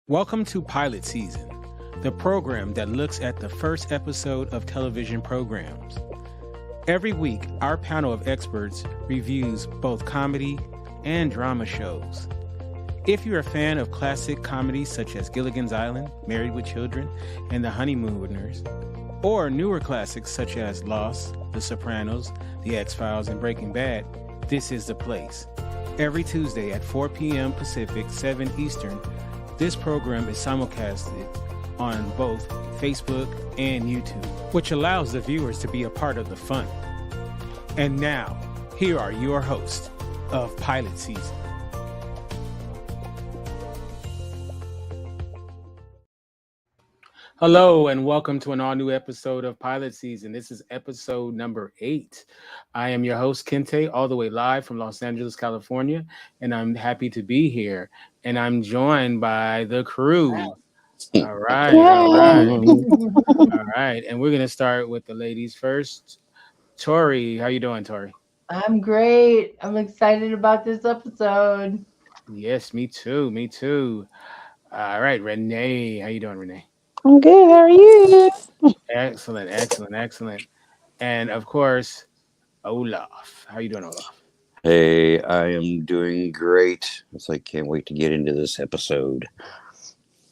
Welcome to Pilot Season, the program that looks at the first episode of television programs. Every week, our panel of experts reviews both comedy and drama shows. If you're a fan of classic comedies such as Gilligan's Island, Married with Children, and The Honeymooners, or newer classics such as Lost, The Sopranos, The X-Files, and Breaking Bad, this is the place. Every Tuesday at 4 p.m. Pacific, 7 Eastern, this program is simulcasted on both Facebook and YouTube, which allows the viewers to be a part of the fun. And now, here are your hosts of Pilot Season. Hello, and welcome to an all-new episode of Pilot Season. This is episode number 8. I am your host, Kinte, all the way live from Los Angeles, California, and I'm happy to be here. And I'm joined by the crew. All right. And we're going to start with the ladies first. Tori, how you doing, Tori? I'm great. I'm excited about this episode. Yes, me too. All right, Renee, how you doing, Renee? I'm good. How are you? Excellent. And of course, Olaf. How you doing, Olaf? Hey, I am doing great. Can't wait to get into this episode.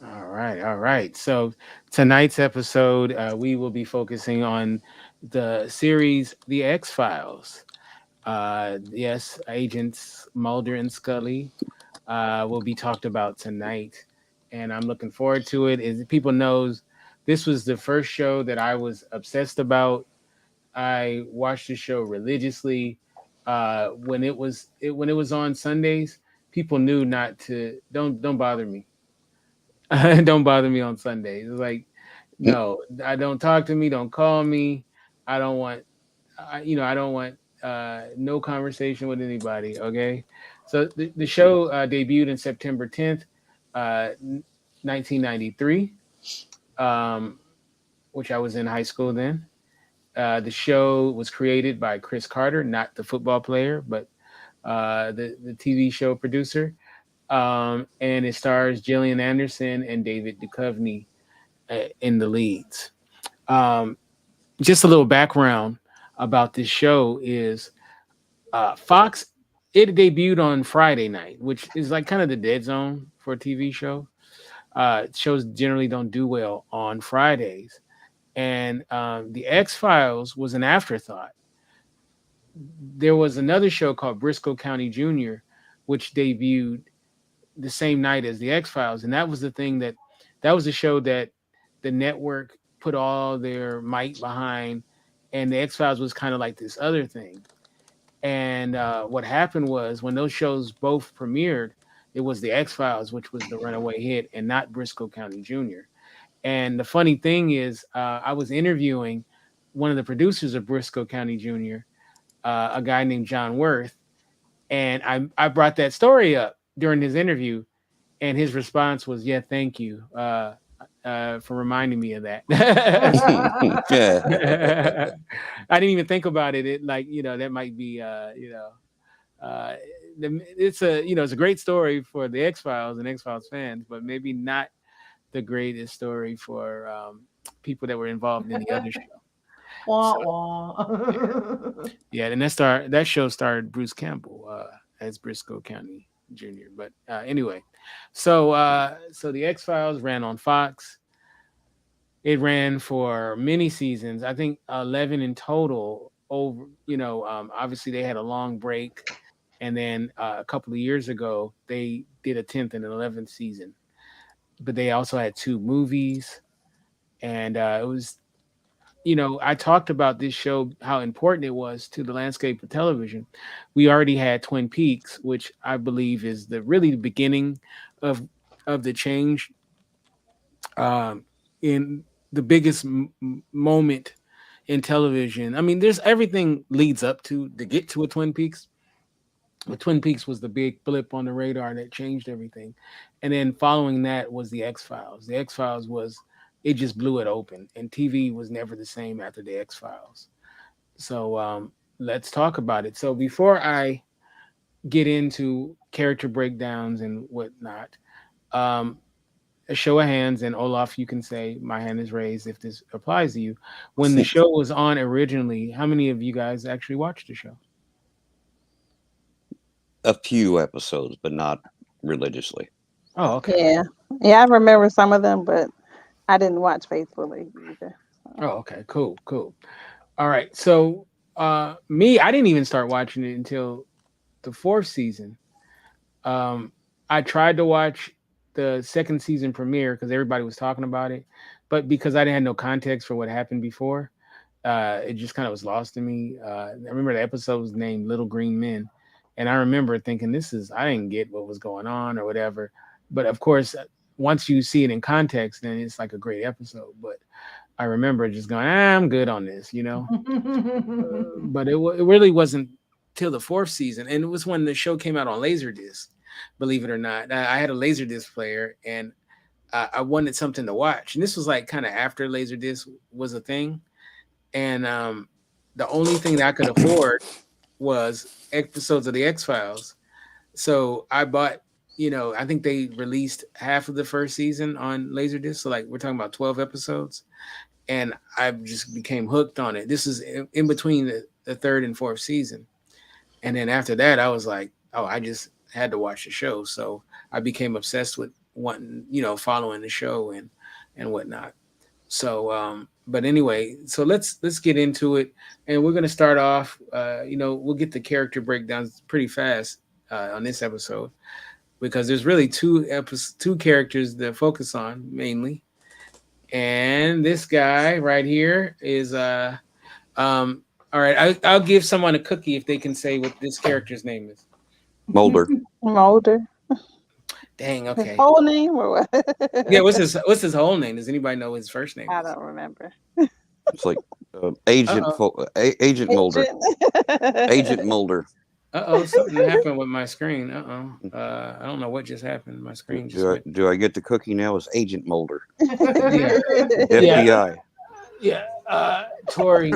All right. So tonight's episode, we will be focusing on the series The X-Files. Yes, agents Mulder and Scully will be talked about tonight, and I'm looking forward to it. As people knows, this was the first show that I was obsessed about. I watched the show religiously. When it was on Sundays, people knew not to don't bother me. Don't bother me on Sundays. It's like, no, I don't talk to me. Don't call me. I don't want, I don't want no conversation with anybody. Okay. So the show debuted in September 10th, 1993, which I was in high school then. The show was created by Chris Carter, not the football player, but the TV show producer. And it stars Gillian Anderson and David Duchovny in the leads. Just a little background about this show is Fox. It debuted on Friday night, which is like kind of the dead zone for a TV show. Shows generally don't do well on Fridays, and the X-Files was an afterthought. There was another show called Briscoe County Jr., which debuted the same night as the X-Files, and that was that was the show that the network put all their might behind, and the X-Files was kind of like this other thing. And what happened was when those shows both premiered, it was the X-Files, which was the runaway hit, and not Briscoe County Jr. And the funny thing is, I was interviewing one of the producers of Briscoe County Jr., a guy named John Worth, and I brought that story up during his interview, and his response was, "Yeah, thank you for reminding me of that." I didn't even think about it. It that might be it's a great story for the X-Files and X-Files fans, but maybe not the greatest story for people that were involved in the other show. Yeah, and that show starred Bruce Campbell as Briscoe County Jr. But anyway, so the X-Files ran on Fox. It ran for many seasons. I think 11 in total. Obviously they had a long break, and then a couple of years ago they did a 10th and an 11th season. But they also had 2 movies, and it was, I talked about this show, how important it was to the landscape of television. We already had Twin Peaks, which I believe is really the beginning of the change, in the biggest moment in television. I mean, there's everything leads up to get to a Twin Peaks. But Twin Peaks was the big blip on the radar that changed everything. And then following that was the X-Files. The X-Files it just blew it open. And TV was never the same after the X-Files. So let's talk about it. So before I get into character breakdowns and whatnot, a show of hands, and Olaf, you can say my hand is raised if this applies to you. When the show was on originally, how many of you guys actually watched the show? A few episodes, but not religiously. Oh, okay. Yeah. Yeah, I remember some of them, but I didn't watch faithfully either. So. Oh, okay. Cool, cool. All right. So, me, I didn't even start watching it until the fourth season. Um, I tried to watch the second season premiere because everybody was talking about it, but because I didn't have no context for what happened before, it just kind of was lost to me. I remember the episode was named "Little Green Men," and I remember thinking, "This is I didn't get what was going on or whatever." But of course, once you see it in context, then it's like a great episode. But I remember just going, I'm good on this, you know. But it really wasn't till the fourth season, and it was when the show came out on Laserdisc. Believe it or not, I had a Laserdisc player, and I wanted something to watch. And this was like kind of after Laserdisc was a thing, and the only thing that I could afford was episodes of the X Files. So I bought. I think they released half of the first season on Laserdisc. So like we're talking about 12 episodes, and I just became hooked on it. This is in between the third and fourth season, and then after that, I was like, oh, I just had to watch the show. So I became obsessed with wanting, following the show and whatnot. So, but anyway, so let's get into it, and we're gonna start off. We'll get the character breakdowns pretty fast on this episode because there's really two characters to focus on mainly, and this guy right here is all right, I'll give someone a cookie if they can say what this character's name is. Mulder. Mulder. Dang, His okay. whole name or what? Yeah, what's his whole name? Does anybody know what his first name I is? don't remember. It's like Agent Uh-oh. Agent Mulder. Agent Agent. Mulder. Uh-oh, something happened with my screen. I don't know what just happened. My screen just went. Do I get the cookie now? As Agent Mulder, Yeah. Yeah. FBI. Yeah. Tori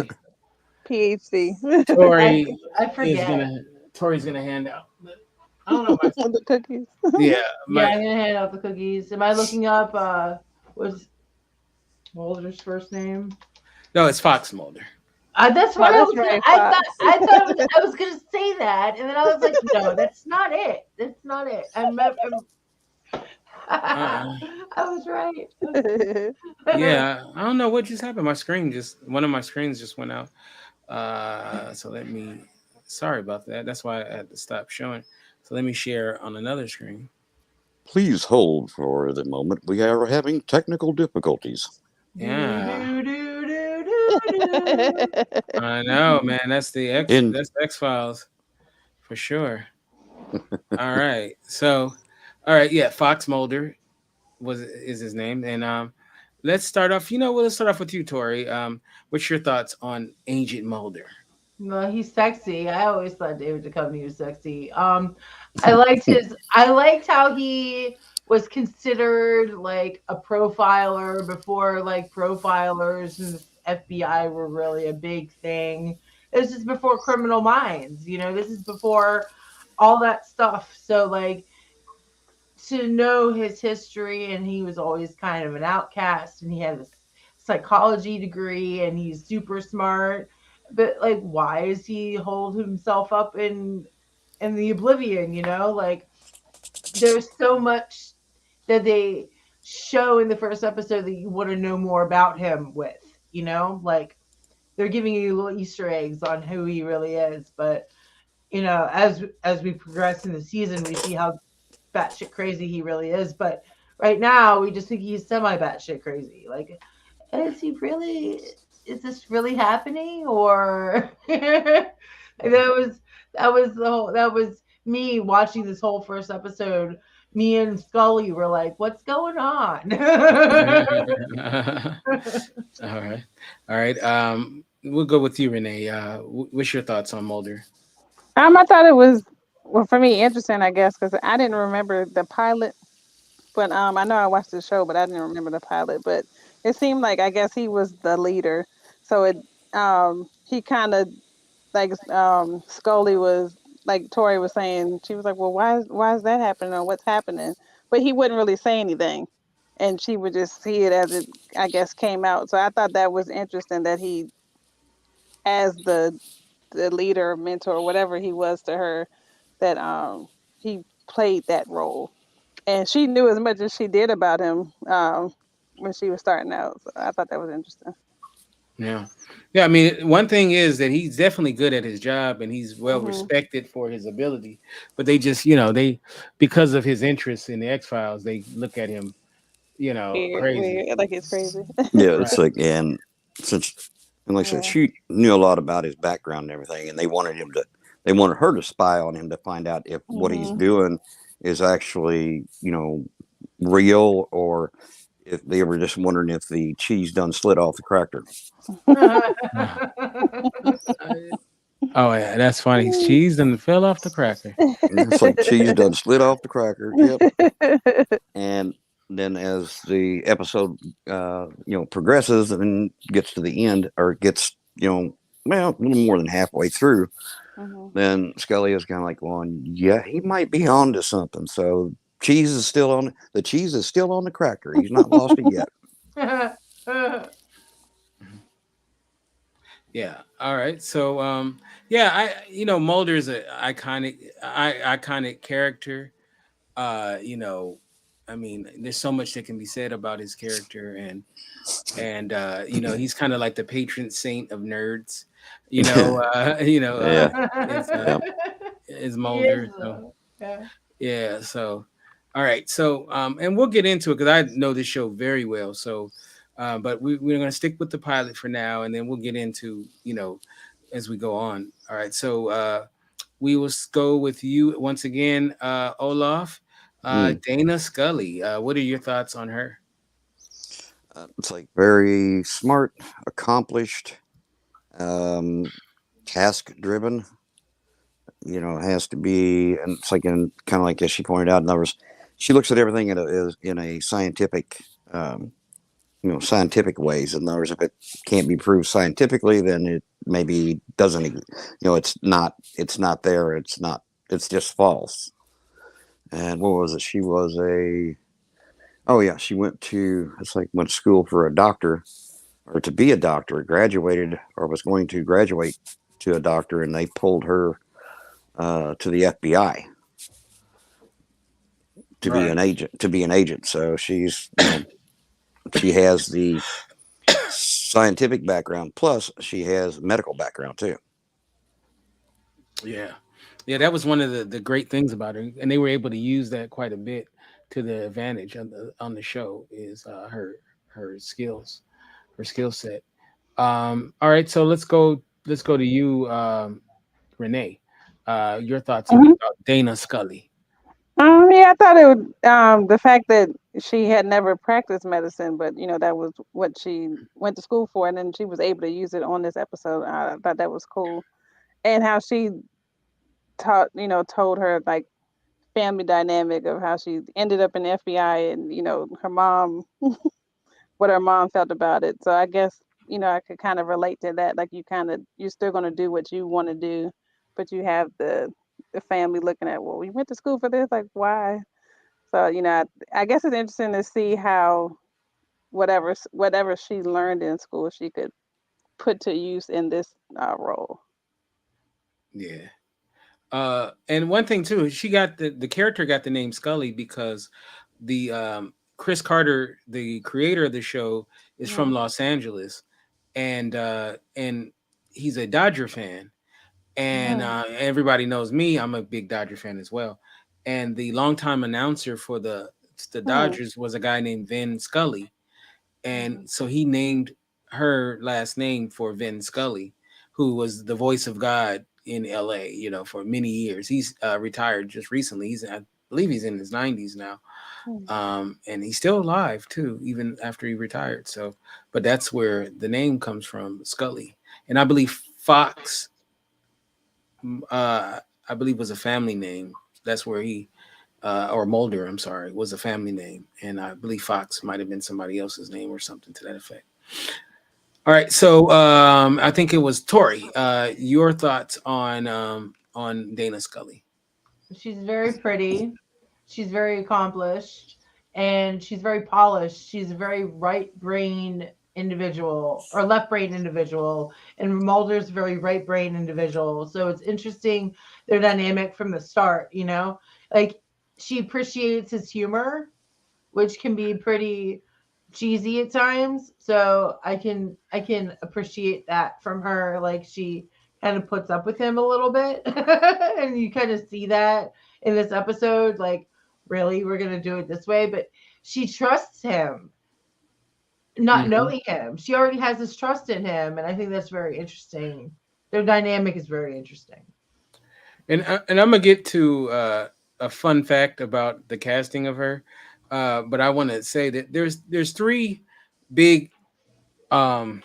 PhD. Tori I is forget. Tori's gonna hand out I don't know The cookies. yeah, Yeah, I'm gonna hand out the cookies. Am I looking up what's Mulder's first name? no, it's Fox Mulder. That's Oh, what I that's was. right, I thought. Fox. I thought I was gonna say that, and then I was like, no, that's not it. That's not it. I was right. Yeah, I don't know what just happened. One of my screens just went out. So sorry about that. That's why I had to stop showing. So let me share on another screen. Please hold for the moment. We are having technical difficulties. Yeah, Do, do, do, do, do. I know, man. That's In that's X Files for sure. All right. So, all right, yeah, Fox Mulder is his name, and let's start off. Let's start off with you, Tori. What's your thoughts on Agent Mulder? Well, he's sexy. I always thought David Duchovny was sexy. I liked how he was considered like a profiler before like profilers and the FBI were really a big thing. This is before Criminal Minds, this is before all that stuff. So like to know his history, and he was always kind of an outcast, and he had a psychology degree, and he's super smart, but like why does he hold himself up in the oblivion, like there's so much that they show in the first episode that you want to know more about him with, like they're giving you little Easter eggs on who he really is. But as we progress in the season, we see how batshit crazy he really is. But right now, we just think he's semi batshit crazy. Like, is he really? Is this really happening? Or that was me watching this whole first episode. Me and Scully were like, "What's going on?" All right, all right. We'll go with you, Renee. What's your thoughts on Mulder? I thought it was well for me interesting, I guess, because I didn't remember the pilot, but I know I watched the show, but I didn't remember the pilot. But it seemed like I guess he was the leader, so he kind of like Scully was like Tori was saying, she was like, well, why is that happening or what's happening? But he wouldn't really say anything. and she would just see it as it, I guess, came out. So I thought that was interesting that he, as the leader, mentor, whatever he was to her, that he played that role, and she knew as much as she did about him when she was starting out. So I thought that was interesting. Yeah. Yeah. I mean, one thing is that he's definitely good at his job and he's well Hmm. respected for his ability. But they just, you know, they, because of his interest in the X Files, they look at him, you know, Weird, crazy. weird, like it's crazy. Yeah, Right. it's like, and since, and like I said, Yeah. she knew a lot about his background and everything, and they wanted her to spy on him to find out if what he's Hmm. doing is actually, real, or if they were just wondering if the cheese done slid off the cracker. Uh, oh, yeah. That's funny. He's cheesed and fell off the cracker. It's like cheese done slid off the cracker. Yep. And then as the episode progresses and gets to the end, or gets, well, a little more than halfway through, Hmm. then Scully is kind of like, well, yeah, he might be on to something. So the cheese is still on the cracker. He's not lost it yet. Yeah. All right. So, yeah, Mulder's a iconic character. You know, I mean, there's so much that can be said about his character, and he's kind of like the patron saint of nerds. You know, Yeah, is yeah. is He is Mulder. So though. Yeah. yeah. So all right. So and we'll get into it because I know this show very well. So, but we're going to stick with the pilot for now, and then we'll get into as we go on. All right. So we will go with you once again, Olaf. Mm. Dana Scully. What are your thoughts on her? It's like very smart, accomplished, um, task driven. Has to be, and it's like, in kind of like as she pointed out, in other words, she looks at everything in a scientific, scientific ways. In other words, if it can't be proved scientifically, then it maybe doesn't. It's not there. It's not. It's just false. And what was it? She was a. Oh yeah, she went to. It's like went to school for a doctor, or to be a doctor. Graduated, or was going to graduate to a doctor, and they pulled her to the FBI to be Right. an agent. To be an agent, so she has the scientific background, plus she has medical background too. Yeah. Yeah, that was one of the great things about her, and they were able to use that quite a bit to the advantage on the show is her skills, her skill set. All right, so let's go to you, Renee. Your thoughts Hmm. about Dana Scully. Yeah, I thought it would. The fact that she had never practiced medicine, but that was what she went to school for, and then she was able to use it on this episode. I thought that was cool, and how she told her like family dynamic of how she ended up in the FBI, and her mom, what her mom felt about it. So I guess I could kind of relate to that. Like you're still gonna do what you want to do, but you have the family looking at, well, we went to school for this, like why? So I guess it's interesting to see how whatever she learned in school she could put to use in this role. Yeah. And one thing too, she got the character got the name Scully because the Chris Carter, the creator of the show, is from Hmm. Los Angeles, and he's a Dodger fan, and Hmm. everybody knows me. I'm a big Dodger fan as well, and the longtime announcer for the Hmm. Dodgers was a guy named Vin Scully, and Mhm. so he named her last name for Vin Scully, who was the voice of God in LA, for many years. He's retired just recently. I believe he's in his 90s now. And he's still alive too, even after he retired. So, but that's where the name comes from, Scully. And I believe Fox, I believe was a family name. That's where or Mulder, I'm sorry, was a family name. And I believe Fox might have been somebody else's name or something to that effect. All right, so I think it was Tori. Your thoughts on Dana Scully? She's very pretty. She's very accomplished, and she's very polished. She's a very right brain individual or left brain individual, and Mulder's a very right brain individual. So it's interesting their dynamic from the start, you know? Like she appreciates his humor, which can be pretty cheesy at times. So I can appreciate that from her. Like she kind of puts up with him a little bit. And you kind of see that in this episode. Like, really, we're gonna do it this way. But she trusts him, not Mhm. knowing him. She already has this trust in him, and I think that's very interesting. Their dynamic is very interesting. And I'm gonna get to a fun fact about the casting of her, but I want to say that there's three big um,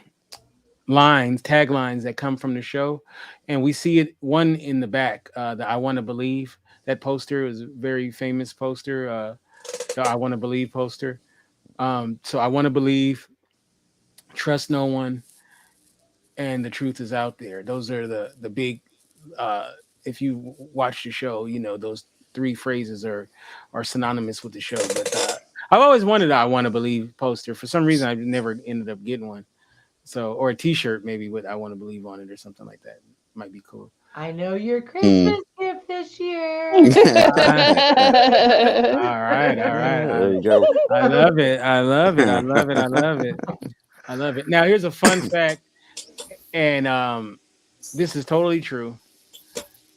lines, taglines that come from the show, and we see it one in the back. The "I Want to Believe." That poster is a very famous poster. The "I Want to Believe" poster. So I want to believe, trust no one, and the truth is out there. Those are the big. Uh, if you watch the show, you know those three phrases are synonymous with the show. But I've always wanted a "I Want to Believe" poster. For some reason, I never ended up getting one. So, or a T-shirt maybe with "I Want to Believe" on it or something like that. Might be cool. I know your Mm. Christmas gift this year. Ah, all right, all right. There you go. I love it. I love it. I love it. I love it. I love it. Now, here's a fun fact, and this is totally true.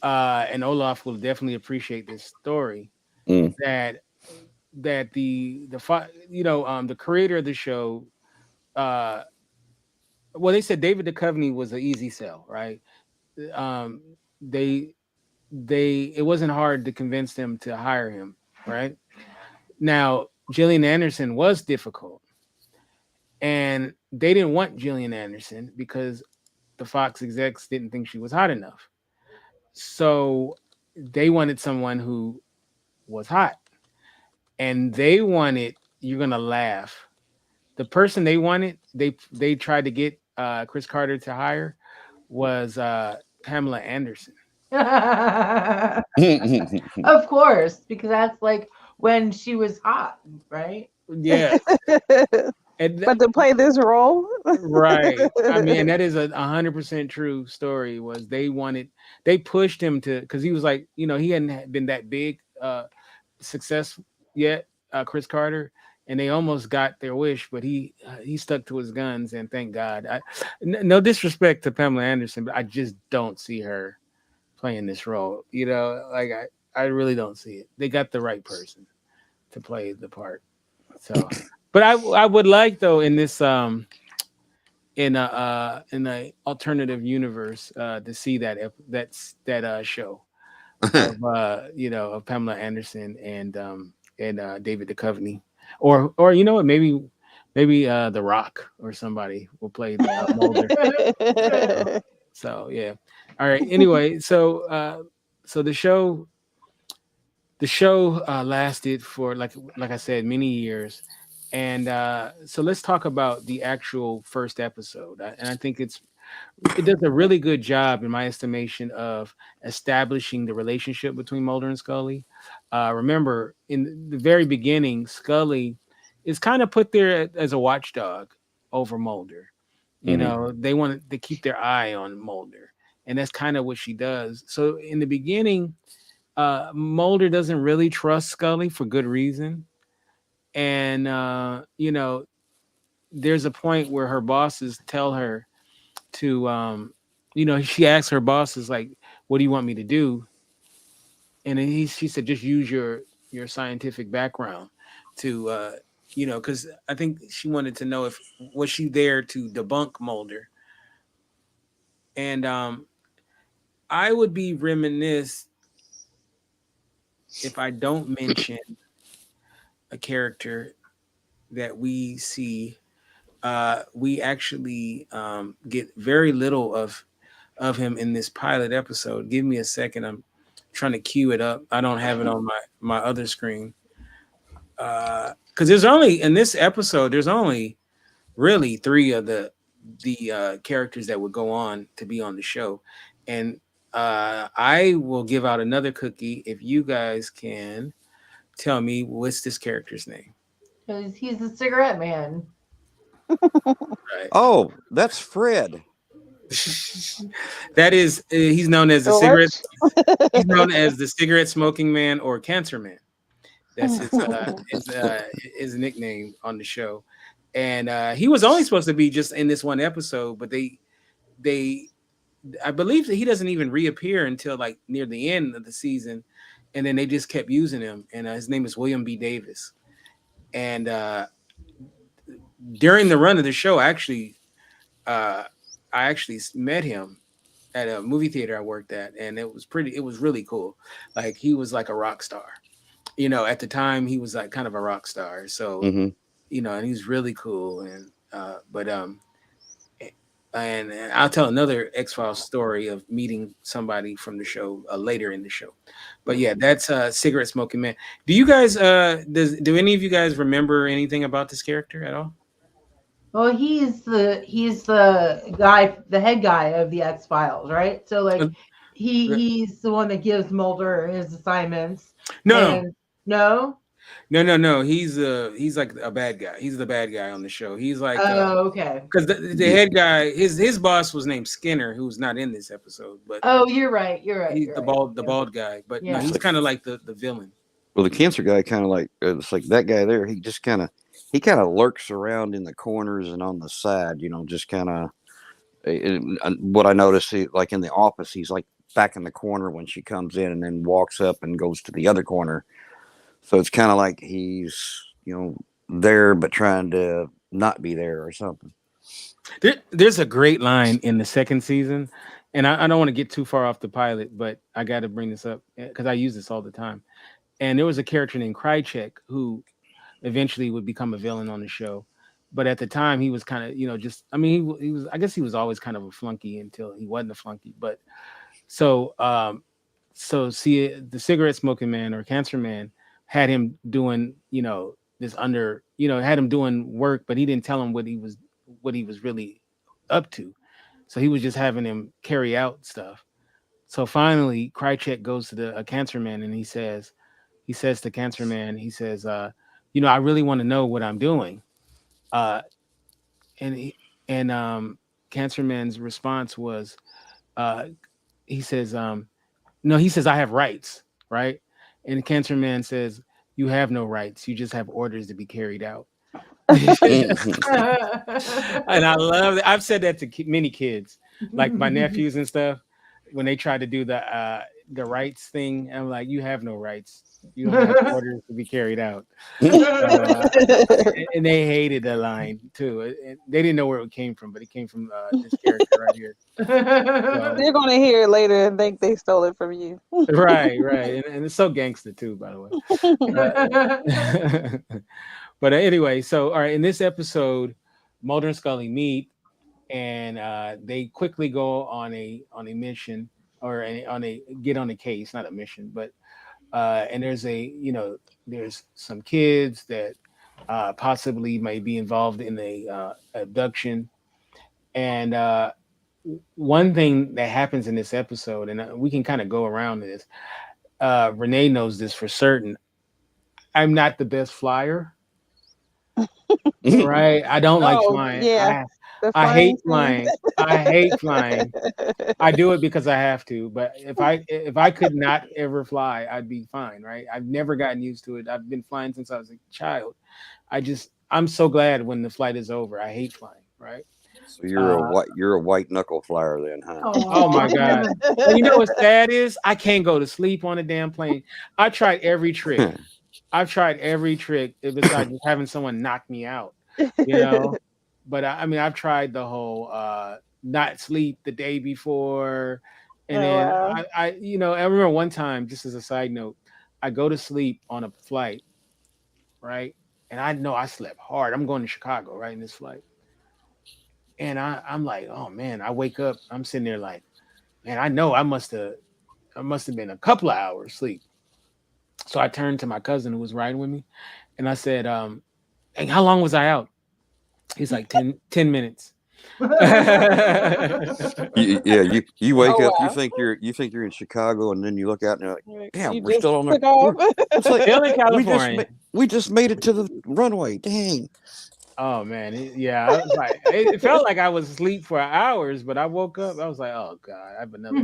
And Olaf will definitely appreciate this story. Mm. That the creator of the show, uh, well, they said David Duchovny was an easy sell, right? Um, they it wasn't hard to convince them to hire him, right? Now, Gillian Anderson was difficult, and they didn't want Gillian Anderson because the Fox execs didn't think she was hot enough. So they wanted someone who was hot, and they wanted, you're gonna laugh, the person they wanted, they tried to get Chris Carter to hire was Pamela Anderson. Of course, because that's like when she was hot, right? Yeah, and But to play this role, right. I mean, and that is 100% true story. Was they pushed him to, because he was like, he hadn't been that big success yet, Chris Carter, and they almost got their wish, but he stuck to his guns, and thank God. No disrespect to Pamela Anderson, but I just don't see her playing this role. Like I really don't see it. They got the right person to play the part. So, but I would like though in this in a alternative universe to see that show of of Pamela Anderson and David Duchovny, or you know what, maybe The Rock or somebody will play Mulder. So yeah, all right. Anyway, so the show lasted for, like I said, many years, and so let's talk about the actual first episode. And I think it does a really good job, in my estimation, of establishing the relationship between Mulder and Scully. Remember, in the very beginning, Scully is kind of put there as a watchdog over Mulder. Mhm. They want to keep their eye on Mulder, and that's kind of what she does. So in the beginning, Mulder doesn't really trust Scully for good reason, and there's a point where her bosses tell her to she asks her bosses, like, what do you want me to do? And then she said, just use your scientific background to because I think she wanted to know if was she there to debunk Mulder. And I would be remiss if I don't mention a character that we see. We actually get very little of him in this pilot episode. Give me a second. I'm trying to cue it up. I don't have it on my other screen. Because there's only in this episode, there's only really three of the characters that would go on to be on the show, and I will give out another cookie if you guys can tell me what's this character's name. because he's the cigarette man. Right. Oh, that's Fred. That is, he's known as the cigarette. George. He's known as the cigarette smoking man or cancer man. That's his nickname on the show, and he was only supposed to be just in this one episode, but they I believe that he doesn't even reappear until like near the end of the season, and then they just kept using him. And his name is William B. Davis. And during the run of the show, uh, I actually met him at a movie theater I worked at, and it was really cool. Like he was like a rock star. You know, at the time he was like kind of a rock star. So, Hmm. you know, and he's really cool. And but and I'll tell another X Files story of meeting somebody from the show later in the show. But yeah, that's cigarette smoking man. Do you guys do any of you guys remember anything about this character at all? Well, he's the guy, the head guy of the X Files, right? So Uh, like uh, he's the one that gives Mulder his assignments. No, And no, no. He's like a bad guy. He's the bad guy on the show. He's like oh okay. because the head guy, his boss was named Skinner, who's not in this episode, but Oh, you're right. You're right. he's You're right. the bald guy. But no, Yeah. he's kind of like the villain. Well, the cancer guy kind of like it's like that guy there. He kind of lurks around in the corners and on the side. You know, just kind of what I noticed. Like in the office, he's like back in the corner when she comes in, and then walks up and goes to the other corner. So it's kind of like he's there but trying to not be there or something. There's a great line in the second season, and I don't want to get too far off the pilot, but I got to bring this up because I use this all the time. And there was a character named Krychek who eventually would become a villain on the show, but at the time he was kind of just I mean he was I guess he was always kind of a flunky until he wasn't a flunky. But so so see the cigarette smoking man or cancer man had him doing this under had him doing work, but he didn't tell him what he was really up to. So he was just having him carry out stuff. So finally, Krychek goes to the cancer man and he says to cancer man, he says, I really want to know what I'm doing. Uh, and cancer man's response was, uh, he says, no, he says, I have rights, right? And the cancer man says, you have no rights. You just have orders to be carried out. And I love it. I've said that to many kids, like my nephews and stuff, when they try to do the rights thing. I'm like, you have no rights. You don't have orders to be carried out. And they hated the line too. They didn't know where it came from, but it came from this character right here. So, They're gonna hear it later and think they stole it from you. right, and it's so gangster too, by the way. But anyway, so all right, in this episode, Mulder and Scully meet, and they quickly go on a mission or on a get on a case, not a mission, but and there's some kids that possibly may be involved in a abduction, and one thing that happens in this episode, and we can kind of go around this. Renee knows this for certain. I'm not the best flyer. Right, I don't like Oh flying. yeah, the I hate flying flying. I hate flying. I do it because I have to. But if I could not ever fly, I'd be fine. Right? I've never gotten used to it. I've been flying since I was a child. I'm so glad when the flight is over. I hate flying. Right? So you're a white knuckle flyer then, huh? Oh my God! And you know what's sad is I can't go to sleep on a damn plane. I tried every trick. I've tried every trick besides just having someone knock me out. You know. But I mean, I've tried the whole not sleep the day before, and Oh then wow. I remember one time, just as a side note, I go to sleep on a flight, right, and I know I slept hard. I'm going to Chicago, right, in this flight, and I'm like, oh man, I wake up, I'm sitting there like, man, I know I must have been a couple of hours sleep. So I turned to my cousin who was riding with me, and I said, hey, how long was I out? He's like 10 minutes. Yeah, you wake Oh up, wow. you think you're in Chicago, and then you look out and you're like, Right. damn, You we're just still on the took off. we're it's like Still in we just California. we just made it to the runway. Dang. Oh man, yeah, I was like, it felt like I was asleep for hours, but I woke up. I was like, oh god, I have another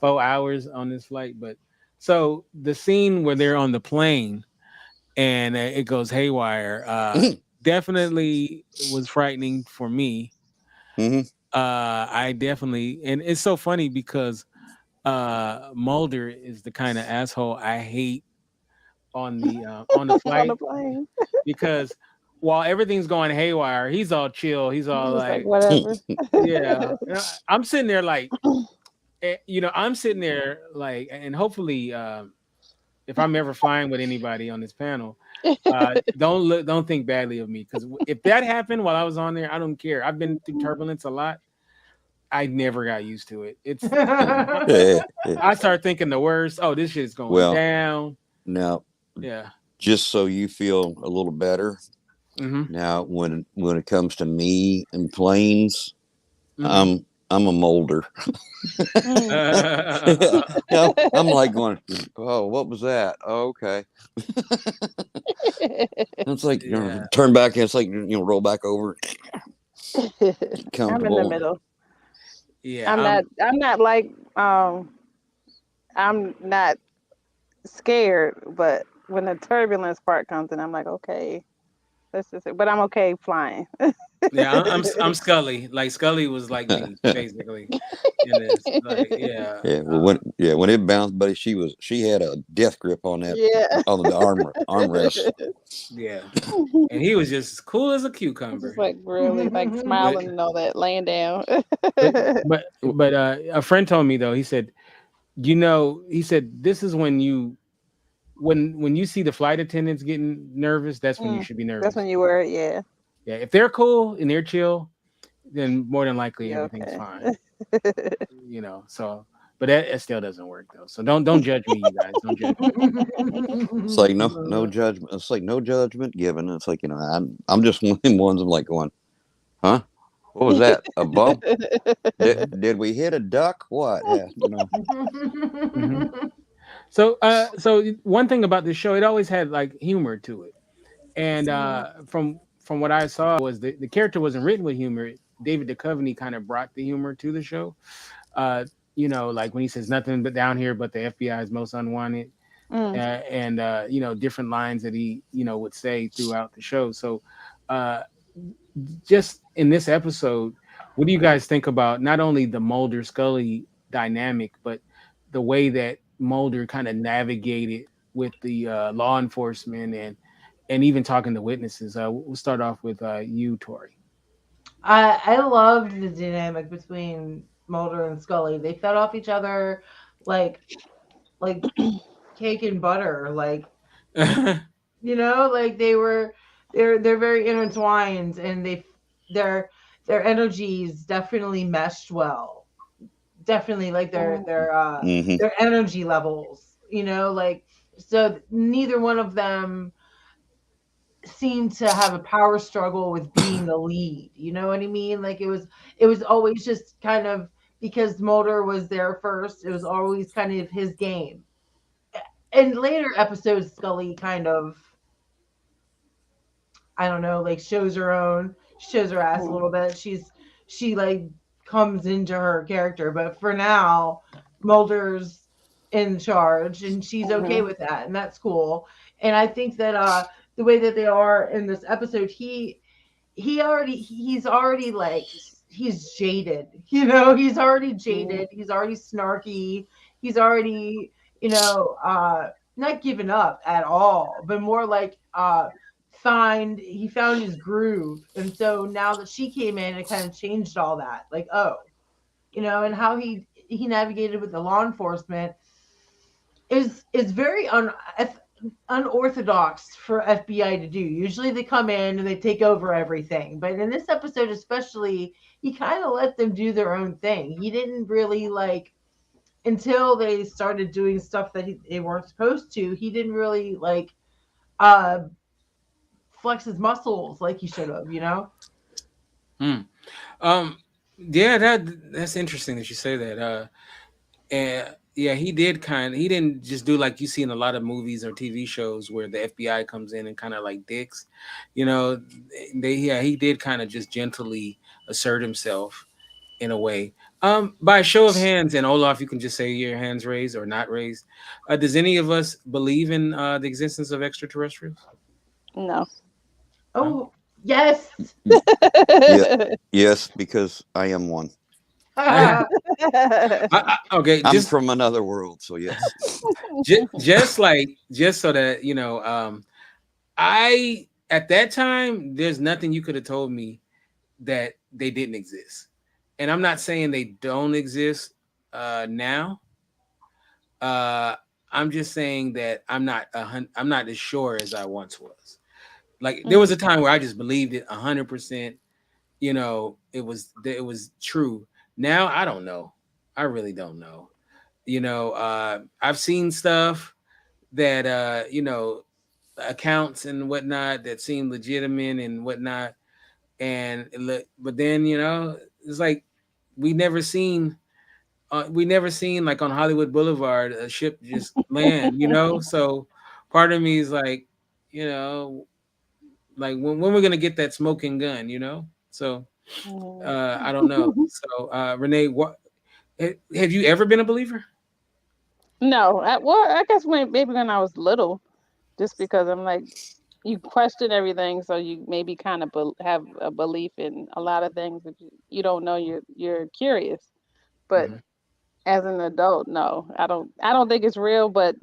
4 hours on this flight. But so the scene where they're on the plane and it goes haywire, definitely was frightening for me. Hmm. I definitely, and it's so funny because Mulder is the kind of asshole I hate on the On the flight plane. because while everything's going haywire, he's all chill. He's all Just like like, whatever. yeah. I'm sitting there like, I'm sitting there like, and hopefully, if I'm ever flying with anybody on this panel, don't think badly of me because if that happened while I was on there, I don't care. I've been through turbulence a lot. I never got used to it. It's I, Yeah, yeah. I start thinking the worst. Oh, this shit's going Well, down. now Yeah. just so you feel a little better, Mm-hmm. now when it comes to me and planes, Mm-hmm. I'm a molder. Mm. Yeah, I'm like going, oh, what was that? Oh, okay. It's like yeah. turn back. It's like roll back over, get I'm in the comfortable. middle. Yeah. I'm not. I'm not like. I'm not scared, but when the turbulence part comes in, I'm like, okay, this is it. But I'm okay flying. Yeah, I'm Scully. Like Scully was like me basically in this. Like, yeah, Yeah, well, when it bounced, buddy, she had a death grip on that Yeah. on the armrest. yeah. And he was just as cool as a I'm just cucumber. like really like But smiling and all that, laying down. a friend told me though. He said, he said this is when you see the flight attendants getting nervous. That's when you Mm, should be that's when nervous. you were, yeah. Yeah, if they're cool and they're chill, then more than likely Yeah, everything's okay. fine. So but that still doesn't work though. So don't judge me, you guys. Don't judge me. It's like no judgment. It's like no judgment given. It's like I'm just one of them ones. I'm like going, huh? What was that? A bump? Did we hit a duck? What? Yeah, Hmm. So one thing about this show, it always had like humor to it, and Mhm. from what I saw was the character wasn't written with humor. David Duchovny kind of brought the humor to the show. Uh, like when he says nothing but down here, but the FBI is most unwanted, Mm. and different lines that he would say throughout the show. So, uh, just in this episode, what do you guys think about not only the Mulder Scully dynamic, but the way that Mulder kind of navigated with the law enforcement and even talking to witnesses? We'll start off with you, Tori. I loved the dynamic between Mulder and Scully. They fed off each other like like cake and butter. Like like they're very intertwined, and their their energies definitely meshed well. Definitely like Mm. mm-hmm. their energy levels. Like so neither one of them seemed to have a power struggle with being the lead. You know what I mean? Like it was always just kind of because Mulder was there first. It was always kind of his game. In later episodes, Scully kind of I don't know, like shows her ass a Mm. little bit. She like comes into her character, but for now, Mulder's in charge and she's okay Mhm. with that, and that's cool. And I think that the way that they are in this episode, he's already like he's jaded. He's already Mm. jaded. He's already snarky. He's already, you know, not given up at all, but more like he found his groove. And so now that she came in, it kind of changed all that. Like, oh, and how he navigated with the law enforcement is very unorthodox for FBI to do. Usually they come in and they take over everything. But in this episode especially, he kind of let them do their own thing. He didn't really like until they started doing stuff that they weren't supposed to. He didn't really like flex his muscles like he should have. Hmm. Um, yeah, that's interesting that you say that. And yeah, he didn't just do like you see in a lot of movies or TV shows where the FBI comes in and kind of like dicks, you know, he did kind of just gently assert himself in a way. By a show of hands, and Olaf, you can just say your hands raised or not raised. Does any of us believe in the existence of extraterrestrials? No. No? Oh, yes. Yeah, yes, because I am one. Okay, I'm from another world, so yes. just so that you know, I at that time there's nothing you could have told me that they didn't exist, and I'm not saying they don't exist now. Uh, I'm just saying that I'm not as sure as I once was. Like there was a time where I just believed it 100%. You know, it was true. Now I don't know. I really don't know. You know, I've seen stuff that you know, accounts and whatnot that seem legitimate and whatnot, and but then you know, it's like we never seen we never seen like on Hollywood Boulevard a ship just land, you know. So part of me is like, you know, like when we're gonna get that smoking gun, you know. So I don't know. So Renee, what have you ever been a believer? No, I guess maybe when I was little, just because I'm like, you question everything, so you maybe kind of have a belief in a lot of things that you don't know. You're curious, but Mm-hmm. as an adult, no, I don't think it's real. But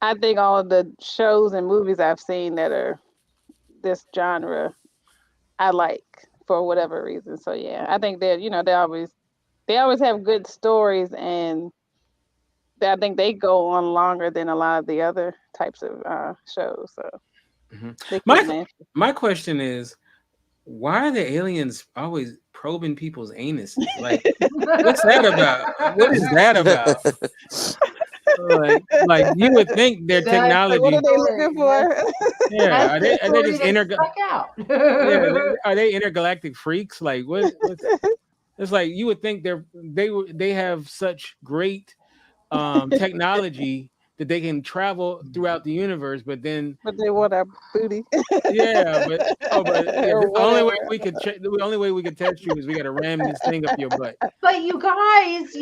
I think all of the shows and movies I've seen that are this genre, I like for whatever reason. So yeah, I think that they always have good stories, and I think they go on longer than a lot of the other types of shows. So Mm-hmm. they keep My them interesting. my question is, why are the aliens always probing people's anuses? Like, what's that about? What is that about? Like you would think their That's the Like, what are technology. they story. looking for? Yeah, That's the are they story just that stuck out. yeah, are they intergalactic freaks? Like what's it's like you would think they have such great technology that they can travel throughout the universe, but then But they want our booty yeah, but yeah, or whatever. the only way we could test you is we got to ram this thing up your butt. But you guys,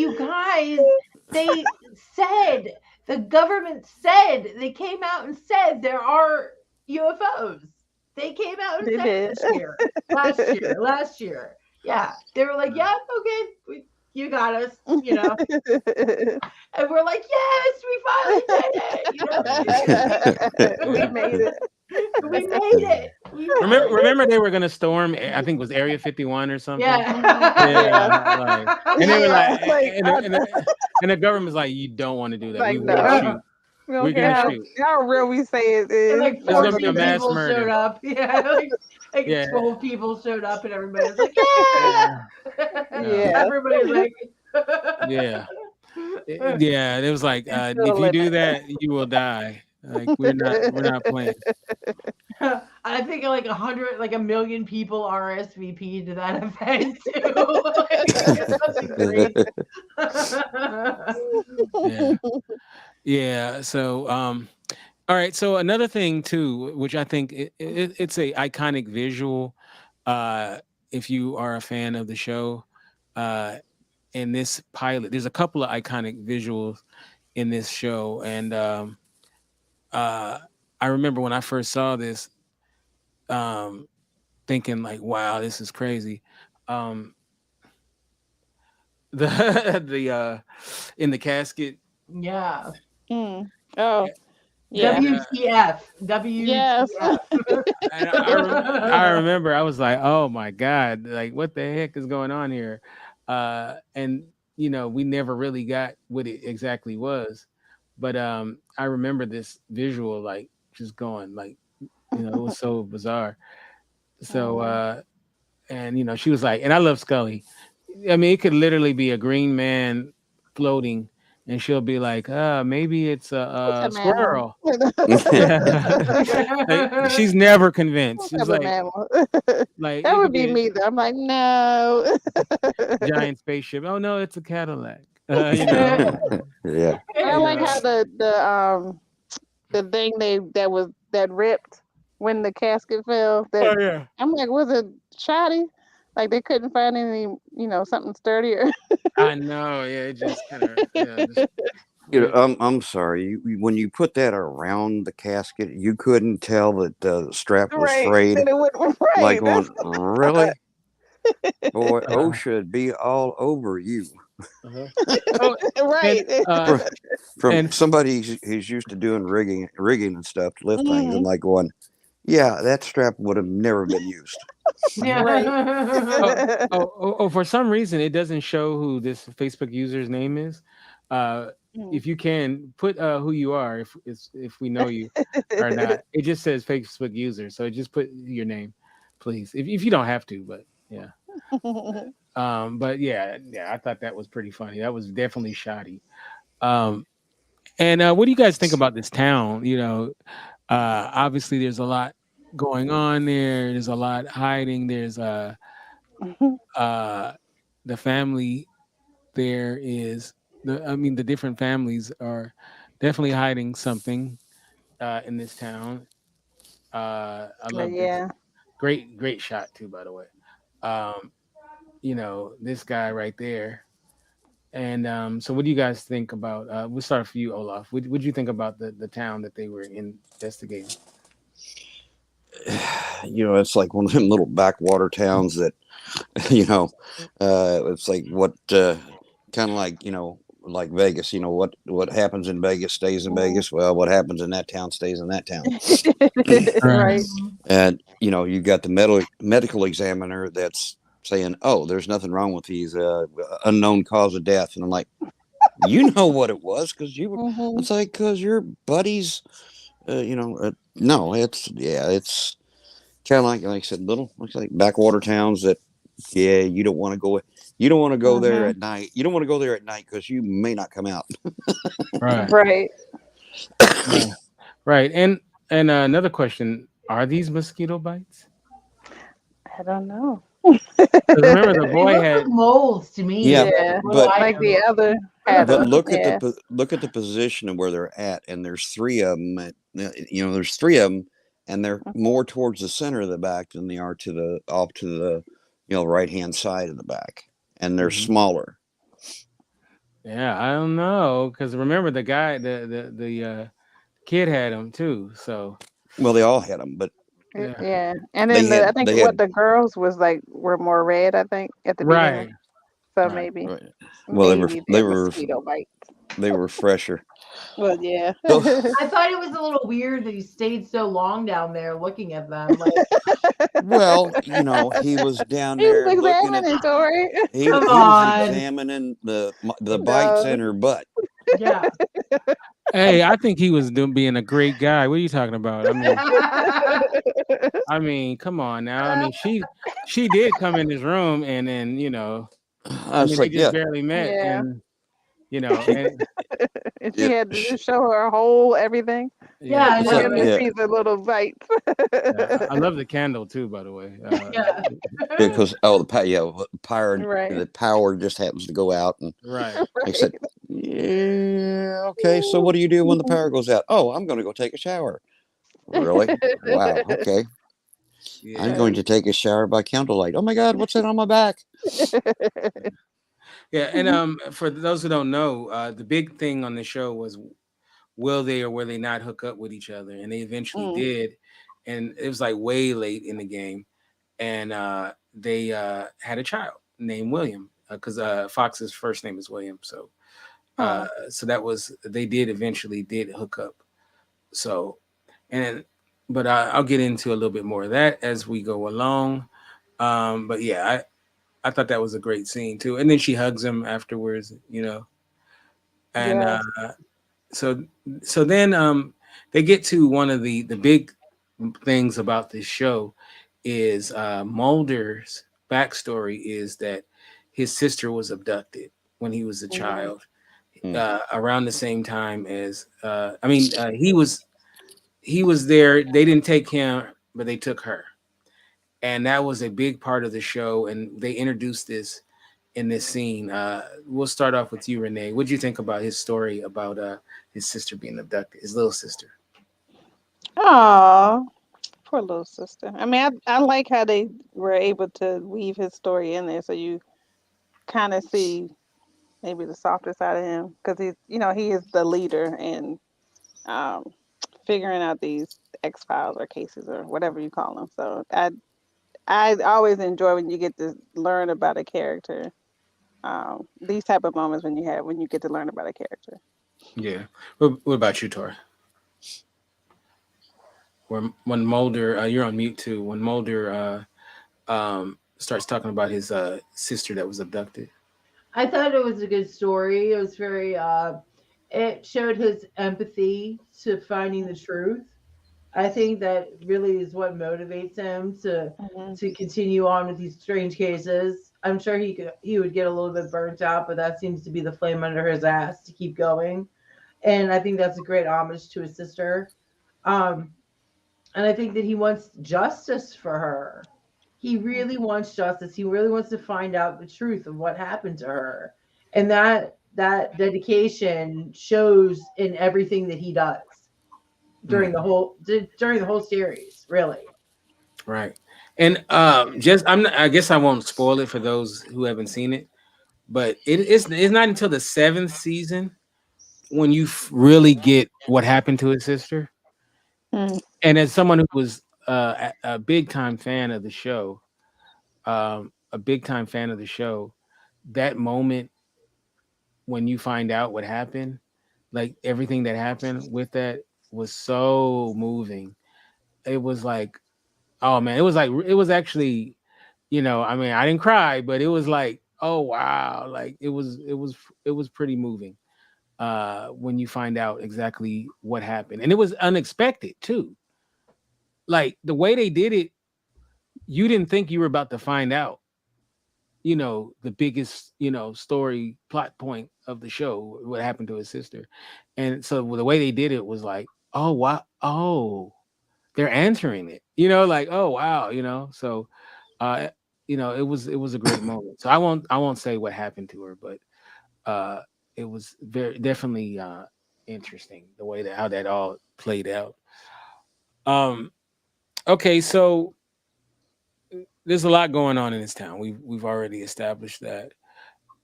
they said, the government said, they came out and said there are UFOs. They came out and They said did. this year, last year. Yeah, they were like, yeah, okay, you got us, and we're like, yes, we finally did it, We made it. we made it, we finally did Remember they were gonna storm. I think it was Area 51 or it. something. Yeah. Yeah, like, and they were like, Yeah. Like, and the government's like, you don't want to do that. We like will no. shoot. We don't We're care gonna Yeah. shoot. how real we say it And is. like There's gonna be a 14 mass people showed murder. up. Yeah, like Yeah, 12 people showed up, and everybody was like, yeah, yeah. yeah, Yeah. Everybody's like, yeah. Yeah. It was like, It's if still you in do it. that, you will die. Like we're not playing. I think like 100, like a million people RSVP to that event too. Like, it's something crazy. Yeah, yeah. So, all right. So another thing too, which I think it's a iconic visual. Uh, if you are a fan of the show, uh, in this pilot, there's a couple of iconic visuals in this show, and uh, I remember when I first saw this, um, thinking like, "Wow, this is crazy." Um, the the in the casket. Yeah. Mm. Oh, yeah. Yeah, WTF. Yes. WTF. and I remember I was like, "Oh my god, like what the heck is going on here?" And you know, we never really got what it exactly was, but I remember this visual like just going like, you know, it was so bizarre. So Mhm. and you know, she was like, and I love Scully. I mean, it could literally be a green man floating, and she'll be like, maybe it's What's a a mammal? squirrel. Yeah. Like, she's never convinced. What She's type of like, mammal? like That it could would be be me though. I'm like, no. a giant spaceship. Oh no, it's a Cadillac. You know, Yeah. But I you like know. how the thing that ripped when the casket fell. That Oh yeah. I'm like, was it shoddy? Like they couldn't find any, something sturdier. I know. Yeah, it just kind of just You know, ripped. I'm sorry. When you put that around the casket, you couldn't tell that the strap was Right. frayed. Then it went Like right. going, really? Boy, Uh, O should be all over you. uh-huh. Oh, and Right. From and somebody who's used to doing rigging and stuff to lift things, Mhm. and like going, yeah, that strap would have never been used. mhm. Right. Oh, for some reason it doesn't show who this Facebook user's name is. Uh, Mhm. if you can put who you are, if we know you or not, it just says Facebook user. So just put your name, please. If you don't have to, but yeah. But yeah, I thought that was pretty funny. That was definitely shoddy. Um, and what do you guys think about this town? Obviously there's a lot going on there. There's a lot hiding. There's uh the family there is the different families are definitely hiding something in this town. I love this. Yeah. Great shot too, by the way. Um, this guy right there. And so what do you guys think about we'll start for you, Olaf. What do you think about the town that they were investigating? It's like one of them little backwater towns that, you know, it's like what, kind of like, like Vegas. What happens in Vegas stays in Mhm. Vegas. Well, what happens in that town stays in that town. Right. Right. And you got the medical examiner that's saying, "Oh, there's nothing wrong with these unknown cause of death," and I'm like, "You know what it was because you were." Mhm. It's like because your buddies, no, it's kind of like I said, little looks like backwater towns that, yeah, you don't want to go. You don't want to go there Mhm. at night. You don't want to go there at night because you may not come out. Right. Right. Right. Right. And another question: are these mosquito bites? I don't know. Because remember, the They boy look like had moles to me. Yeah, Yeah. Little but Like the items. other had But a look at yeah. look at the position of where they're at, and there's three of them. There's three of them, and they're more towards the center of the back than they are to the off to the right hand side of the back, and they're Mhm. smaller. Yeah, I don't know because remember the guy, the kid had them too. So Well, they all had them, but yeah, Yeah. And they then had I think they what had the girls was like were more red, I think, at the beginning. right, So right. maybe right. Well, maybe they they're were mosquito bites. they were fresher. Well, yeah. So I thought it was a little weird that he stayed so long down there looking at them. Like, well, he was down He was there looking at examining Tori. come he was on. examining the bites No. in her butt. Yeah. Hey, I think he was doing being a great guy. What are you talking about? Come on now. She did come in his room, and then I was they like, just yeah, barely met, Yeah. and she and And she it, had to just show her whole everything Yeah, yeah, I it's for like know, him to right? yeah. see the little bites. I love the candle too, by the way. Yeah. Because Right. the power just happens to go out, and right. like I said, yeah, okay. So what do you do when the power goes out? Oh, I'm going to go take a shower. Really? Wow. Okay, I'm Yeah, going to take a shower by candlelight. Oh my God, what's that on my back? yeah. And for those who don't know, the big thing on the show was will they or will they not hook up with each other, and they eventually Mm. did, and it was like way late in the game, and they had a child named William because Fox's first name is William, so Huh. that was they did eventually did hook up. So, and but I'll get into a little bit more of that as we go along. But yeah, I thought that was a great scene too. And then she hugs him afterwards, and Yes. so then they get to one of the big things about this show is Mulder's backstory is that his sister was abducted when he was a Mhm. child. Hmm. around the same time as he was there. They didn't take him, but they took her, and that was a big part of the show. And they introduced this in this scene. We'll start off with you, Renee. What do you think about his story about his sister being abducted, his little sister? Oh, poor little sister. I mean, I like how they were able to weave his story in there, so you kind of see maybe the softer side of him because he is the leader and um, figuring out these X files or cases or whatever you call them. So I always enjoy when you get to learn about a character. These type of moments when you get to learn about a character. Yeah. What about you, Tori? When Mulder, you're on mute too. When Mulder starts talking about his sister that was abducted. I thought it was a good story. It was very it showed his empathy to finding the truth. I think that really is what motivates him Hmm. to continue on with these strange cases. I'm sure he would get a little bit burnt out, but that seems to be the flame under his ass to keep going. And I think that's a great homage to his sister. Um, and I think that he wants justice for her. He really wants justice. He really wants to find out the truth of what happened to her. And that dedication shows in everything that he does Mm, during the whole series, really. right. And just I guess I won't spoil it for those who haven't seen it, but it's not until the seventh season when you really get what happened to his sister. Mm. And as someone who was a big time fan of the show, a big time fan of the show, that moment when you find out what happened, like everything that happened with that was so moving. It was like, oh man, it was actually, I mean, I didn't cry, but it was like, oh wow, like it was pretty moving when you find out exactly what happened. And it was unexpected too. Like the way they did it, you didn't think you were about to find out, the biggest, story plot point of the show, what happened to his sister. And so the way they did it was like, oh wow, oh, they're answering it, like, oh wow, so uh it was a great moment. So I won't say what happened to her, but uh it was very definitely interesting the way that how that all played out. um okay, so there's a lot going on in this town. We've already established that.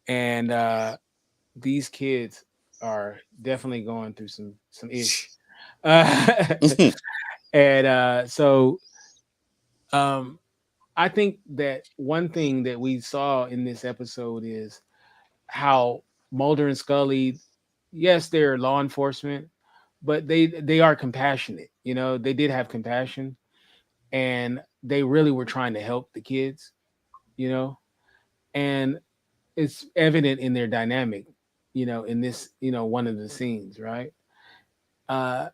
And these kids are definitely going through some ish. uh, and so um I think that one thing that we saw in this episode is how Mulder and Scully, yes, they're law enforcement, but they are compassionate. They did have compassion, and they really were trying to help the kids. You know, and it's evident in their dynamic. In this, one of the scenes, right? Uh,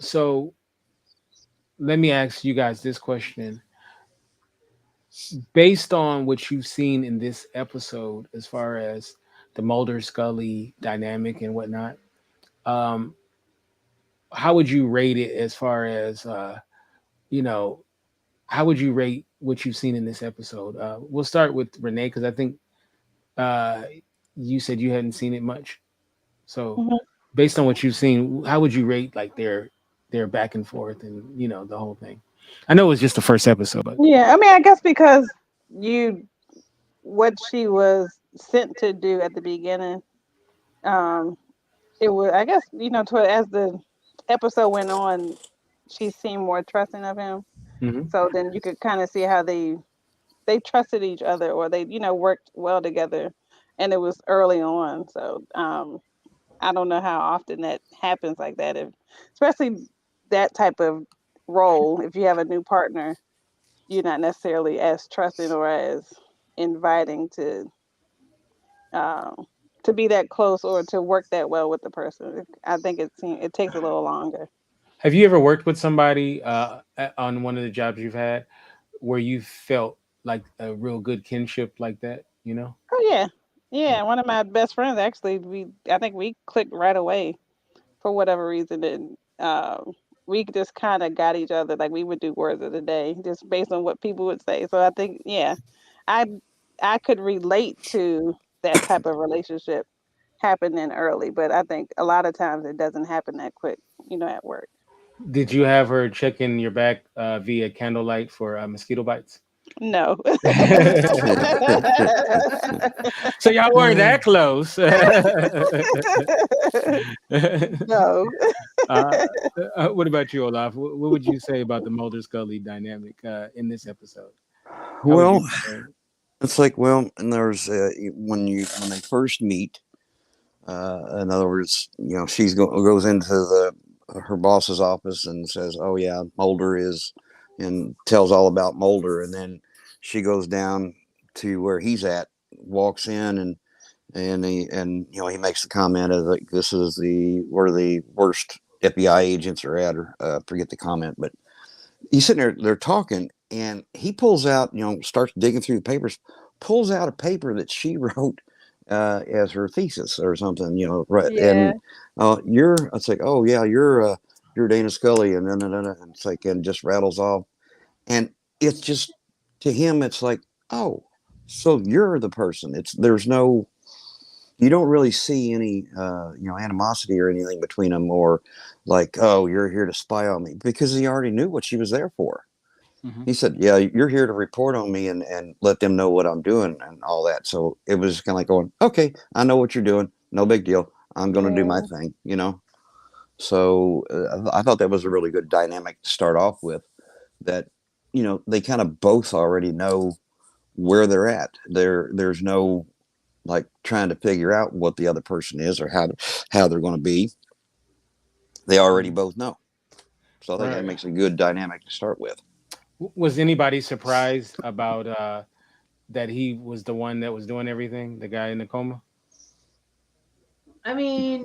so let me ask you guys this question: based on what you've seen in this episode, as far as the Mulder Scully dynamic and whatnot, um, how would you rate it as far as you know how would you rate what you've seen in this episode? We'll start with Renee because I think uh, you said you hadn't seen it much. So Hmm. based on what you've seen, how would you rate like their back and forth and the whole thing? I know it was just the first episode, but Yeah, I mean, I guess because you what she was sent to do at the beginning, um, it was I guess as the episode went on, she seemed more trusting of him. mhm. So then you could kind of see how they trusted each other or they worked well together, and it was early on. So I don't know how often that happens like that, if especially that type of role. If you have a new partner, you're not necessarily as trusting or as inviting um, to be that close or to work that well with the person. I think it takes a little longer. Have you ever worked with somebody on one of the jobs you've had where you felt like a real good kinship like that? Oh yeah, Yeah, one of my best friends actually. I think we clicked right away for whatever reason, and we just kind of got each other. Like we would do words of the day just based on what people would say. So I think, yeah, I I could relate to that type of relationship happening early, but I think a lot of times it doesn't happen that quick. At work. Did you have her checking your back via candlelight for mosquito bites? No. So y'all weren't that close. No. uh, what about you, Olaf? What would you say about the Mulder Scully dynamic in this episode? How would you Well, explain it? it's like, well, and there's when they first meet. In other words, goes into her boss's office and says, "Oh yeah, Mulder is," and tells all about Mulder, and then she goes down to where he's at, walks in, and he makes the comment of like, "This is where the worst FBI agents are at," or forget the comment, but he's sitting there, they're talking, and he pulls out, starts digging through the papers, pulls out a paper that she wrote as her thesis or something, right? Yeah. And it's like, oh yeah, you're Dana Scully, and it's like, and just rattles off, and it's just to him, it's like, oh, so you're the person. There's no, you don't really see any animosity or anything between them, or like, oh, you're here to spy on me, because he already knew what she was there for. Hmm. He said, yeah, you're here to report on me and let them know what I'm doing and all that. So it was kind of like going, okay, I know what you're doing, no big deal, I'm going to do my Yeah. thing. So I thought that was a really good dynamic to start off with, that they kind of both already know where they're at. There's no like trying to figure out what the other person is or how they're going to be. They already both know. So I think that Right. makes a good dynamic to start with. Was anybody surprised about that he was the one that was doing everything? The guy in the coma. I mean,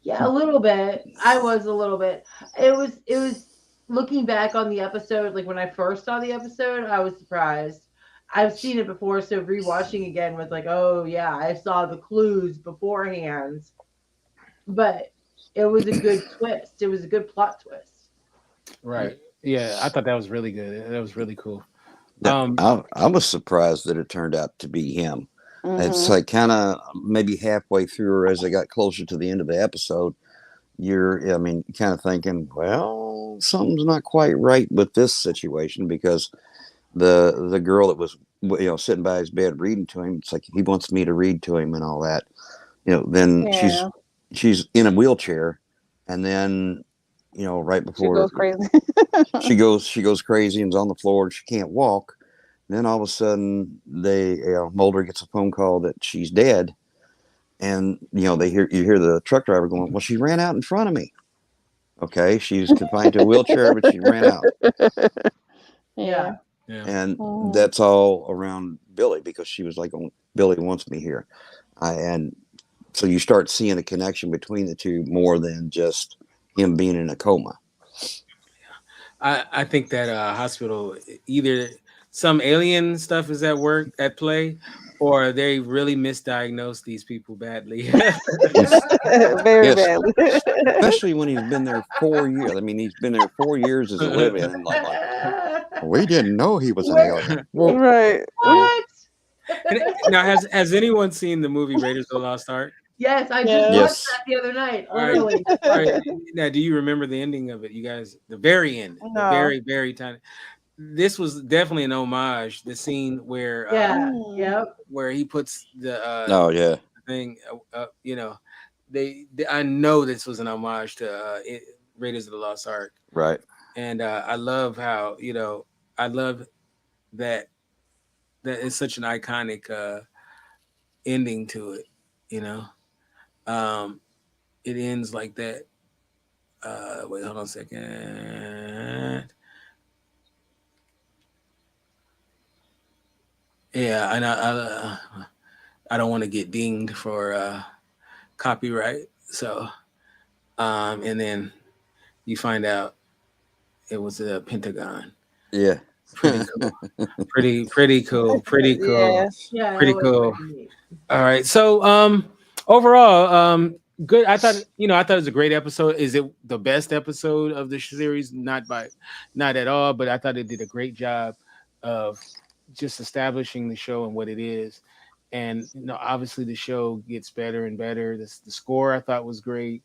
yeah, a little bit. I was a little bit. It was looking back on the episode, like when I first saw the episode, I was surprised. I've seen it before, so rewatching again was like, oh yeah, I saw the clues beforehand. But it was a good twist. It was a good plot twist. Right. Yeah, I thought that was really good. That was really cool. That Um, I was surprised that it turned out to be him. It's Mhm. like kind of maybe halfway through, or as I got closer to the end of the episode, I mean, kind of thinking, well, something's not quite right with this situation, because the girl that was sitting by his bed reading to him, it's like he wants me to read to him and all that. Then Yeah. she's in a wheelchair, and then right She before goes crazy. she goes crazy and's on the floor and she can't walk. Then all of a sudden, Mulder gets a phone call that she's dead, and you hear the truck driver going, "Well, she ran out in front of me." Okay, she's confined to a wheelchair, but she ran out, Yeah. Yeah. yeah. and Mhm. that's all around Billy, because she was like, "Oh, Billy wants me here," and so you start seeing a connection between the two more than just him being in a coma. I think that hospital, either some alien stuff is at work at play, or they really misdiagnosed these people badly. Yes, Very yes, badly. especially when he's been there 4 years. I mean, he's been there 4 years as a live-in, and like we didn't know he was an Where? alien. Well, Right. What? And now, has anyone seen the movie Raiders of the Lost Ark? Yes, I just Yeah. watched yes, that the other night. All right, Literally, just all watched right. it. Now, do you remember the ending of it? You guys, the very end, the No. very, very tiny. This was definitely an homage. The scene Yeah. Mm. Yep. where he puts oh yeah, thing, I know this was an homage to Raiders of the Lost Ark, right. and I love how I love that it's such an iconic ending to it. You know, um, it ends like that. Wait, hold on a second. Yeah, and I don't want to get dinged for copyright. So, and then you find out it was a Pentagon. Yeah, Pretty cool. Pretty cool. Pretty cool. Yeah. Yeah, that Pretty was cool. pretty neat. All right. So overall, good. I thought it was a great episode. Is it the best episode of the series? Not at all, but I thought it did a great job of just establishing the show and what it is. And obviously the show gets better and better. The score I thought was great.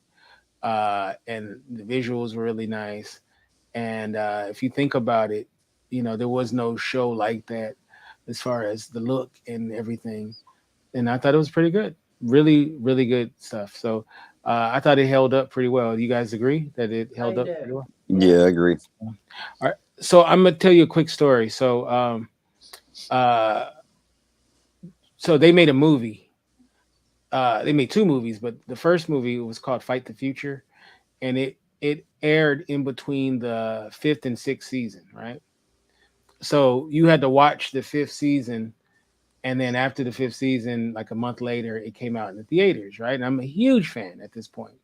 And the visuals were really nice. And if you think about it, there was no show like that as far as the look and everything. And I thought it was pretty good. Really, really good stuff. So I thought it held up pretty well. You guys agree that it I held up pretty do. well? Yeah. Yeah, I agree. All right. So I'm gonna tell you a quick story. Uh, so they made a movie. They made two movies, but the first movie was called Fight the Future, and it aired in between the fifth and sixth season, right? So you had to watch the fifth season, and then after the fifth season, like a month later, it came out in the theaters, right? And I'm a huge fan at this point.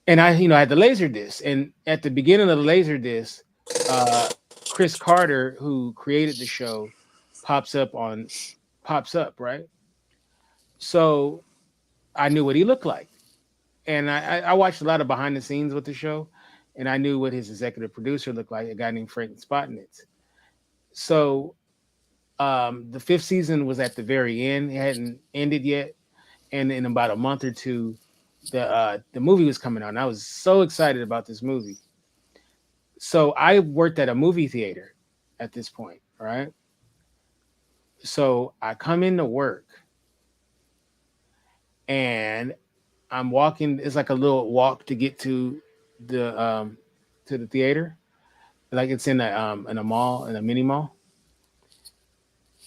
And I had the laser disc, and at the beginning of the laser disc, uh, Chris Carter, who created the show, pops up on pops up, right? So I knew what he looked like, and I watched a lot of behind the scenes with the show, and I knew what his executive producer looked like, a guy named Frank Spotnitz. So the fifth season was at the very end; it hadn't ended yet, and in about a month or two, the movie was coming out. And I was so excited about this movie. So I worked at a movie theater at this point, all right? So I come into work and I'm walking. It's like a little walk to get the to the theater. Like it's in a mall, in a mini mall.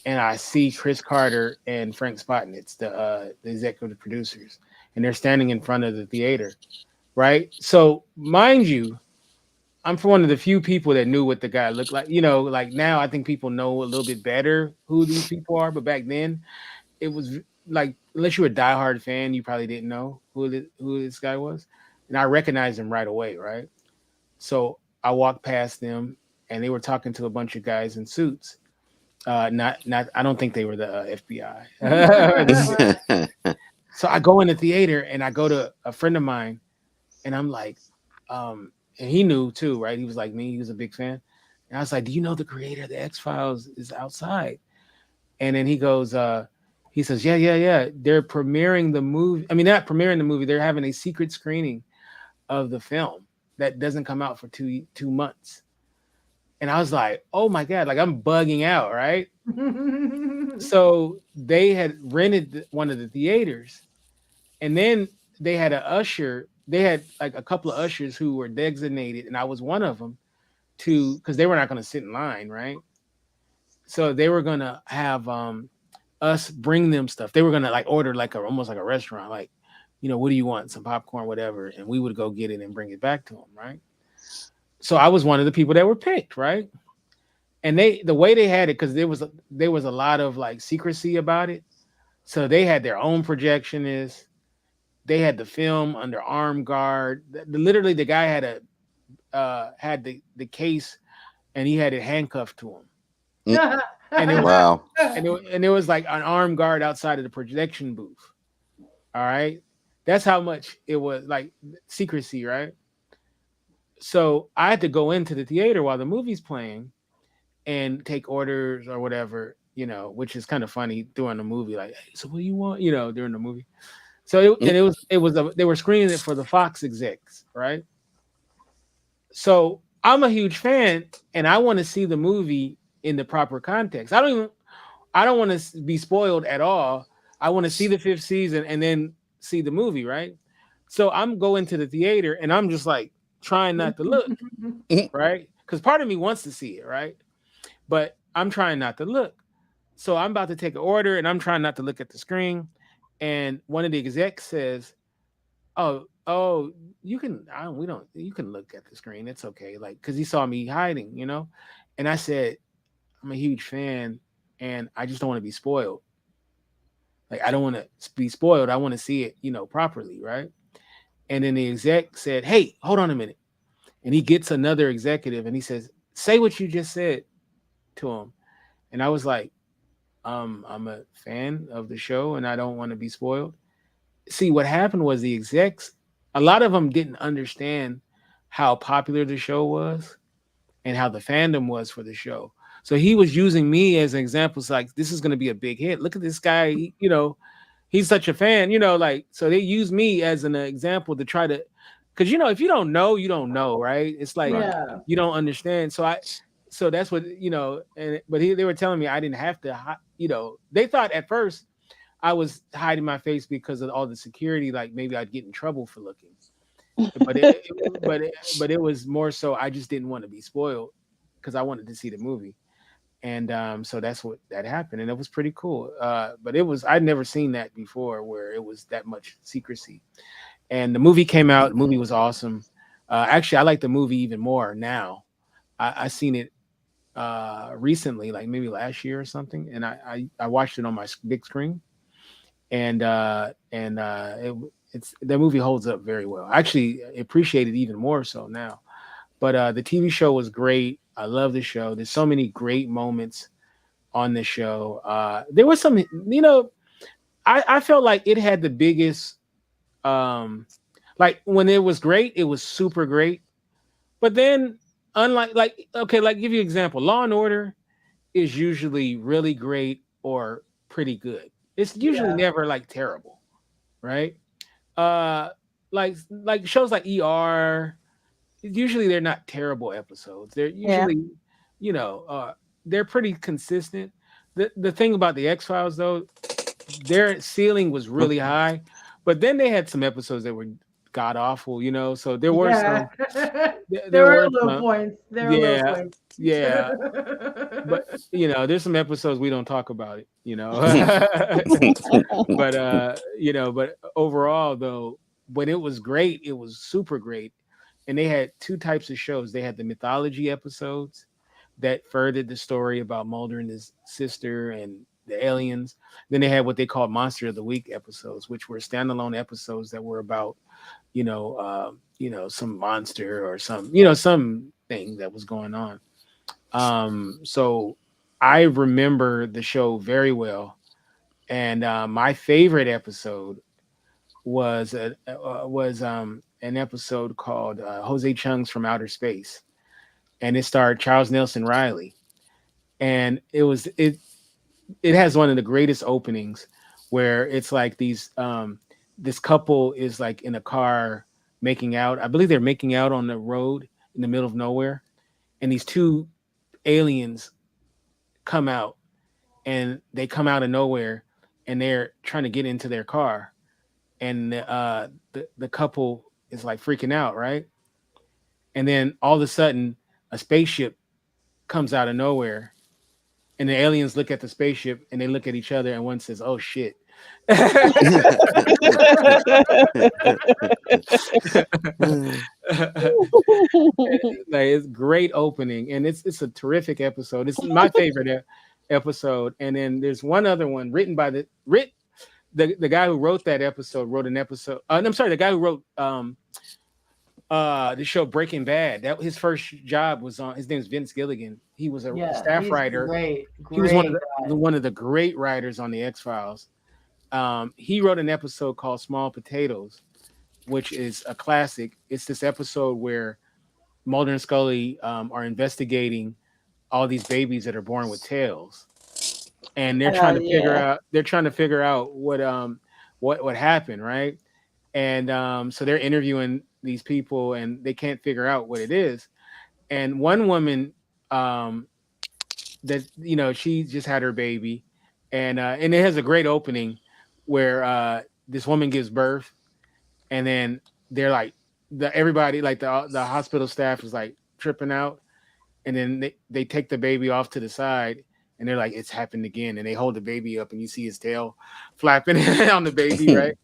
And I see Chris Carter and Frank Spotnitz, the executive producers, and they're standing in front of the theater, right? So mind you, I'm for one of the few people that knew what the guy looked like. Like now I think people know a little bit better who these people are, but back then it was like unless you were a diehard fan, you probably didn't know who this guy was. And I recognized him right away, right? So I walked past them and they were talking to a bunch of guys in suits. Not I don't think they were the FBI. So I go in the theater and I go to a friend of mine and I'm like, and he knew too, right? He was like me, he was a big fan. And I was like, do you know the creator of the X-Files is outside? And then he says, yeah, yeah, yeah. They're premiering the movie. I mean, not premiering the movie, they're having a secret screening of the film that doesn't come out for 2 months. And I was like, oh my God, like I'm bugging out, right? So they had rented one of the theaters, and then they had like a couple of ushers who were designated, and I was one of them because they were not going to sit in line, right? So they were going to have us bring them stuff. They were going to like order like almost like a restaurant, like, what do you want? Some popcorn, whatever. And we would go get it and bring it back to them, right? So I was one of the people that were picked, right? And the way they had it, because there was a lot of like secrecy about it. So they had their own projectionist. They had the film under armed guard. Literally, the guy had the case, and he had it handcuffed to him. And it was Wow. and it was like an armed guard outside of the projection booth. All right, that's how much it was like secrecy, right? So I had to go into the theater while the movie's playing and take orders or whatever, which is kind of funny during the movie. Like, hey, so what do you want? During the movie. So they were screening it for the Fox execs, right? So I'm a huge fan, and I want to see the movie in the proper context. I don't want to be spoiled at all. I want to see the fifth season and then see the movie, right? So I'm going to the theater and I'm just like trying not to look, right? Because part of me wants to see it, right? But I'm trying not to look. So I'm about to take an order and I'm trying not to look at the screen. And one of the execs says, oh, you can, you can look at the screen. It's okay. Like, cause he saw me hiding, And I said, I'm a huge fan and I just don't want to be spoiled. Like, I don't want to be spoiled. I want to see it, properly. Right. And then the exec said, hey, hold on a minute. And he gets another executive and he says, say what you just said to him. And I was like, I'm a fan of the show and I don't want to be spoiled. See, what happened was the execs, a lot of them didn't understand how popular the show was and how the fandom was for the show. So he was using me as an example. It's like, this is going to be a big hit. Look at this guy. He's such a fan, like, so they use me as an example to try to, because, if you don't know, you don't know, right? It's like, Right. Yeah. you don't understand. So that's what, they were telling me I didn't have to, they thought at first I was hiding my face because of all the security, like maybe I'd get in trouble for looking. But it was more so I just didn't want to be spoiled because I wanted to see the movie, and so that's what that happened, and it was pretty cool. But I'd never seen that before where it was that much secrecy, and the movie came out. The movie was awesome. Actually, I like the movie even more now. I seen it recently, like maybe last year or something, and I watched it on my big screen, it's the movie holds up very well. I actually appreciate it even more so now. But the TV show was great. I love the show. There's so many great moments on the show. There was some, I felt like it had the biggest, like when it was great, it was super great. But then, unlike, like, okay, like give you an example, Law and Order is usually really great or pretty good. It's usually Yeah. never like terrible, right? Uh, like shows like ER, usually they're not terrible episodes. They're Yeah. usually, you know, uh, they're pretty consistent. The thing about the X Files though, their ceiling was really high, but then they had some episodes that were god awful. So there were Yeah. some. There There were were low some. points. There were low Yeah, points. yeah. But there's some episodes we don't talk about it. But overall though, when it was great, it was super great. And they had two types of shows. They had the mythology episodes that furthered the story about Mulder and his sister and the aliens. Then they had what they called Monster of the Week episodes, which were standalone episodes that were about, some monster or some thing that was going on. So I remember the show very well, and my favorite episode was an episode called Jose Chung's from Outer Space, and it starred Charles Nelson Riley, and it has one of the greatest openings where it's like this couple is like in a car making out. I believe they're making out on the road in the middle of nowhere, and these two aliens come out, and they come out of nowhere, and they're trying to get into their car, and the couple is like freaking out, right? And then all of a sudden, a spaceship comes out of nowhere, and the aliens look at the spaceship, and they look at each other, and one says, "Oh shit." Like, it's great opening, and it's a terrific episode. It's my favorite episode. And then there's one other one written by the guy who wrote that episode wrote an episode. I'm sorry, the guy who wrote the show Breaking Bad. That his first job was on. His name is Vince Gilligan. He was a Yeah, staff he's writer. great. He was one of Great guy. one of the great writers on the X Files. He wrote an episode called Small Potatoes, which is a classic. It's this episode where Mulder and Scully are investigating all these babies that are born with tails, and they're Oh trying to figure yeah. out what happened, right? And so they're interviewing these people, and they can't figure out what it is. And one woman, that she just had her baby, and it has a great opening where this woman gives birth, and then they're like everybody, like the hospital staff is like tripping out, and then they take the baby off to the side, and they're like, it's happened again, and they hold the baby up, and you see his tail flapping on the baby, right?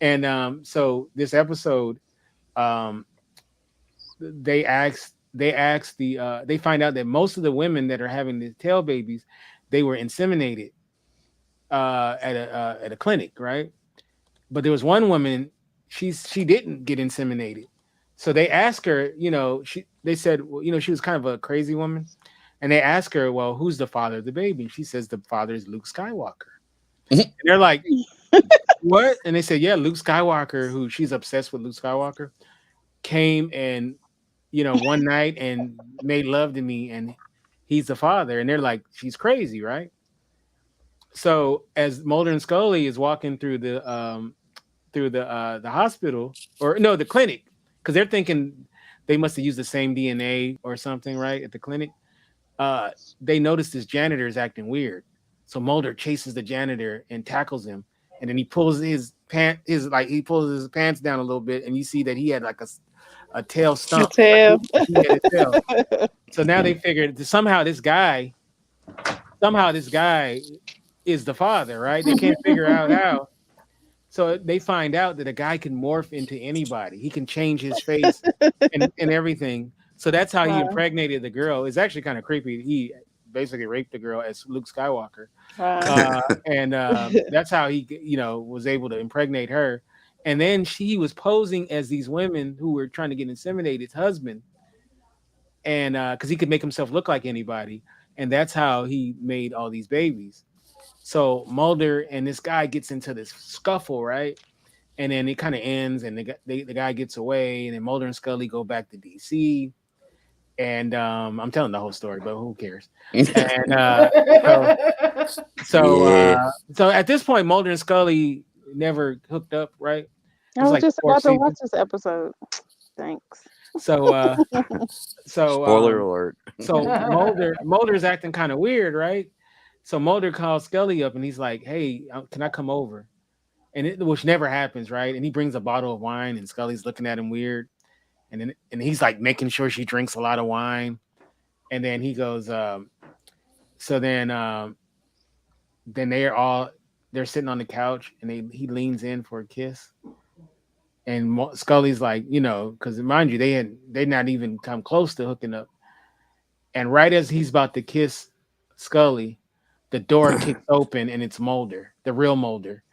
And so this episode, um, they find out that most of the women that are having the tail babies, they were inseminated at a clinic, right? But there was one woman, she didn't get inseminated, So they ask her, they said, well, she was kind of a crazy woman. And they ask her, well, who's the father of the baby? She says the father is Luke Skywalker. And they're like, what? And they said, yeah, Luke Skywalker, who she's obsessed with Luke Skywalker, came and, one night and made love to me, and he's the father. And they're like, she's crazy, right? So as Mulder and Scully is walking through the hospital, or no, the clinic, because they're thinking they must have used the same DNA or something, right? At the clinic, uh, they notice this janitor is acting weird. So Mulder chases the janitor and tackles him, and then he pulls he pulls his pants down a little bit, and you see that he had like a tail The stump, tail. like he had a tail. So now they figured that somehow this guy is the father, right? They can't figure out how. So they find out that a guy can morph into anybody. He can change his face and everything. So that's how he Wow. impregnated the girl. It's actually kind of creepy. He basically raped the girl as Luke Skywalker, Wow. and that's how he, was able to impregnate her. And then he was posing as these women who were trying to get inseminated, husband, and because he could make himself look like anybody, and that's how he made all these babies. So Mulder and this guy gets into this scuffle, right? And then it kind of ends, and the guy gets away, and then Mulder and Scully go back to DC. And I'm telling the whole story, but who cares? And so so Yeah. so at this point, Mulder and Scully never hooked up, right? It I was was like just fourth about to watch season. this episode. Thanks. So so Spoiler alert. so Mulder's acting kind of weird, right? So Mulder calls Scully up and he's like, "Hey, can I come over?" Which never happens, right? And he brings a bottle of wine, and Scully's looking at him weird, and he's like making sure she drinks a lot of wine, and then he goes, so then they're sitting on the couch, and he leans in for a kiss, and Scully's like, because mind you, they not even come close to hooking up, and right as he's about to kiss Scully, the door kicks open, and it's Mulder, the real Mulder.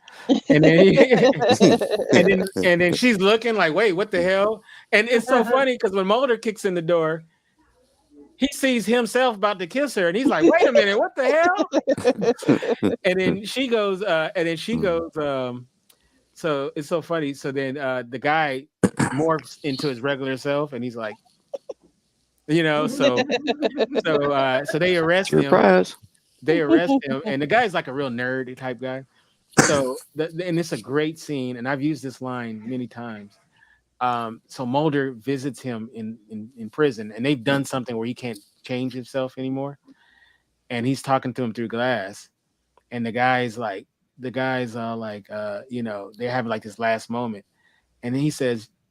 And then and then she's looking like, wait, what the hell? And it's so funny because when Mulder kicks in the door, he sees himself about to kiss her, and he's like, wait a minute, what the hell? And then she goes, so it's so funny. So then the guy morphs into his regular self, and he's like, so they arrest him. Surprise. They arrest him, and the guy's like a real nerd type guy. So and it's a great scene, and I've used this line many times. So Mulder visits him in prison, and they've done something where he can't change himself anymore, and he's talking to him through glass, and they're having like this last moment, and then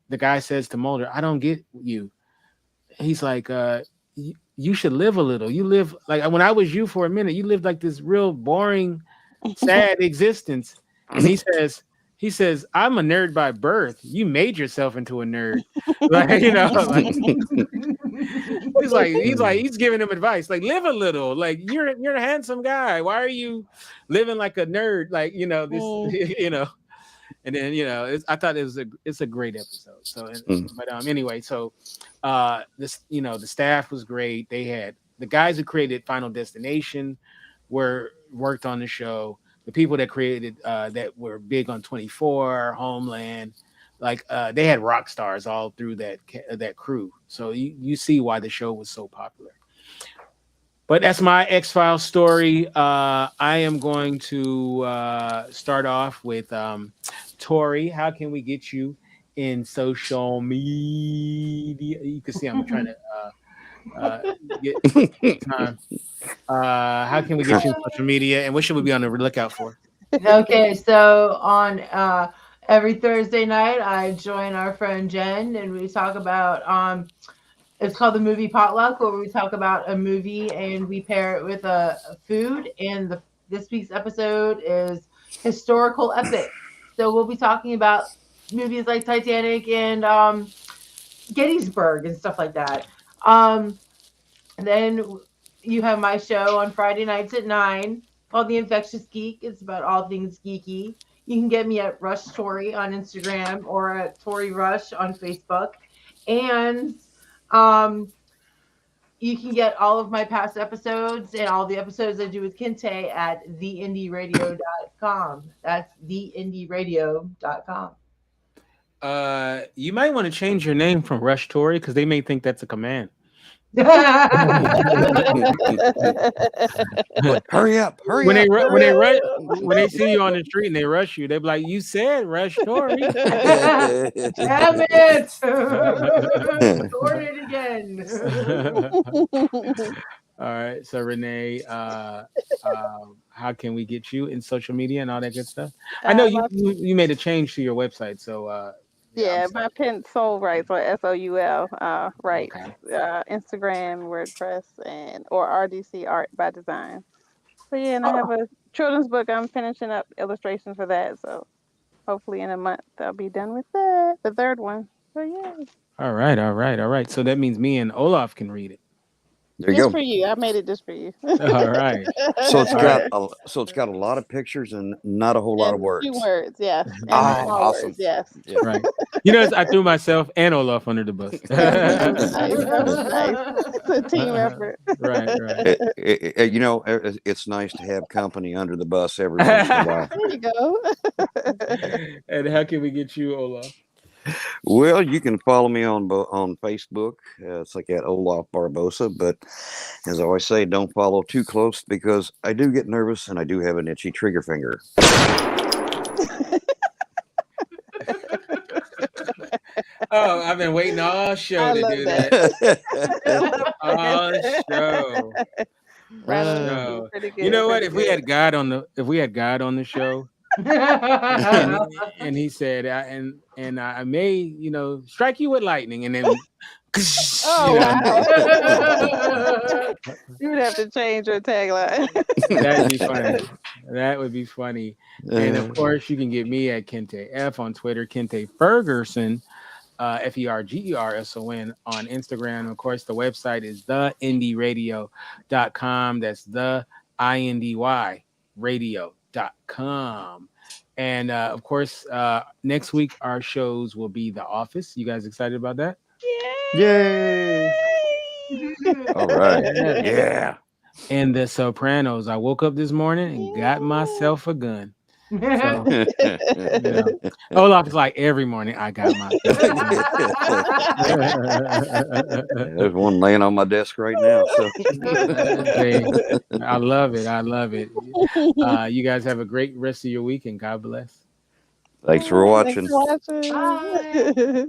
the guy says to Mulder, "I don't get you." He's like, you should live a little. You live like when I was you for a minute. You lived like this real boring, sad existence. And he says, I'm a nerd by birth. You made yourself into a nerd. Like, like he's giving him advice. Like, live a little. Like, you're a handsome guy. Why are you living like a nerd? Like, this. And then I thought it's a great episode. So, but anyway, so the staff was great. They had the guys who created Final Destination worked on the show. The people that created that were big on 24, Homeland, like they had rock stars all through that crew. So you see why the show was so popular. But that's my X-Files story. I am going to start off with Tori. How can we get you in social media? You can see I'm trying to get time. How can we get you in social media, and what should we be on the lookout for? Okay, so on every Thursday night, I join our friend Jen, and we talk about it's called the Movie Potluck, where we talk about a movie and we pair it with a food. And this week's episode is historical epic. So we'll be talking about movies like Titanic and Gettysburg and stuff like that. And then you have my show on Friday nights at 9 called The Infectious Geek. It's about all things geeky. You can get me at Rush Tori on Instagram or at Tori Rush on Facebook. And um, you can get all of my past episodes and all the episodes I do with Kinte at theindieradio.com. That's theindieradio.com. You might want to change your name from Rush Tory because they may think that's a command. Hurry up! Hurry When up! when they see you on the street and they rush you, they be like, "You said Rush Tory." Damn it! Scored it again. All right, so Renee, how can we get you in social media and all that good stuff? I know you made a change to your website, so yeah, my pen Soul Rights or SOUL Rights, Okay. Instagram, WordPress, and or RDC Art by Design. So yeah, and I have a children's book. I'm finishing up illustrations for that. So hopefully in a month I'll be done with that. The third one. So yeah. All right. So that means me and Olaf can read it. There you Just go. for you. I made it just for you. All right. So it's All got right. a lot of pictures and not a whole lot of And words. 2 words, yes. And Right. small Awesome. words, yes. Yeah. Right. You know, I threw myself and Olaf under the bus. That was nice. That was nice. It's a team effort. Right. You know, it's nice to have company under the bus every once in a while. There you go. And how can we get you, Olaf? Well, you can follow me on Facebook. It's like at Olaf Barbosa. But as I always say, don't follow too close because I do get nervous and I do have an itchy trigger finger. Oh, I've been waiting all show I to love do that. that. All show. Rattle No. pretty good. You know what? pretty If we good. had God on the show, and he said, I may, strike you with lightning, and then, Oh wow. You would have to change your tagline. that'd be funny. That would be funny. And of course, you can get me at Kinte F on Twitter, Kinte Ferguson, FERGERSON on Instagram. Of course, the website is theindyradio.com. That's the INDY radio.com. And of course, next week our shows will be The Office. You guys excited about that? Yay! All right. Yeah. And The Sopranos. I woke up this morning and got myself a gun. So, Olaf is like every morning I got my There's one laying on my desk right now. So. I love it. You guys have a great rest of your week and God bless. Thanks for watching. Thanks for watching. Bye.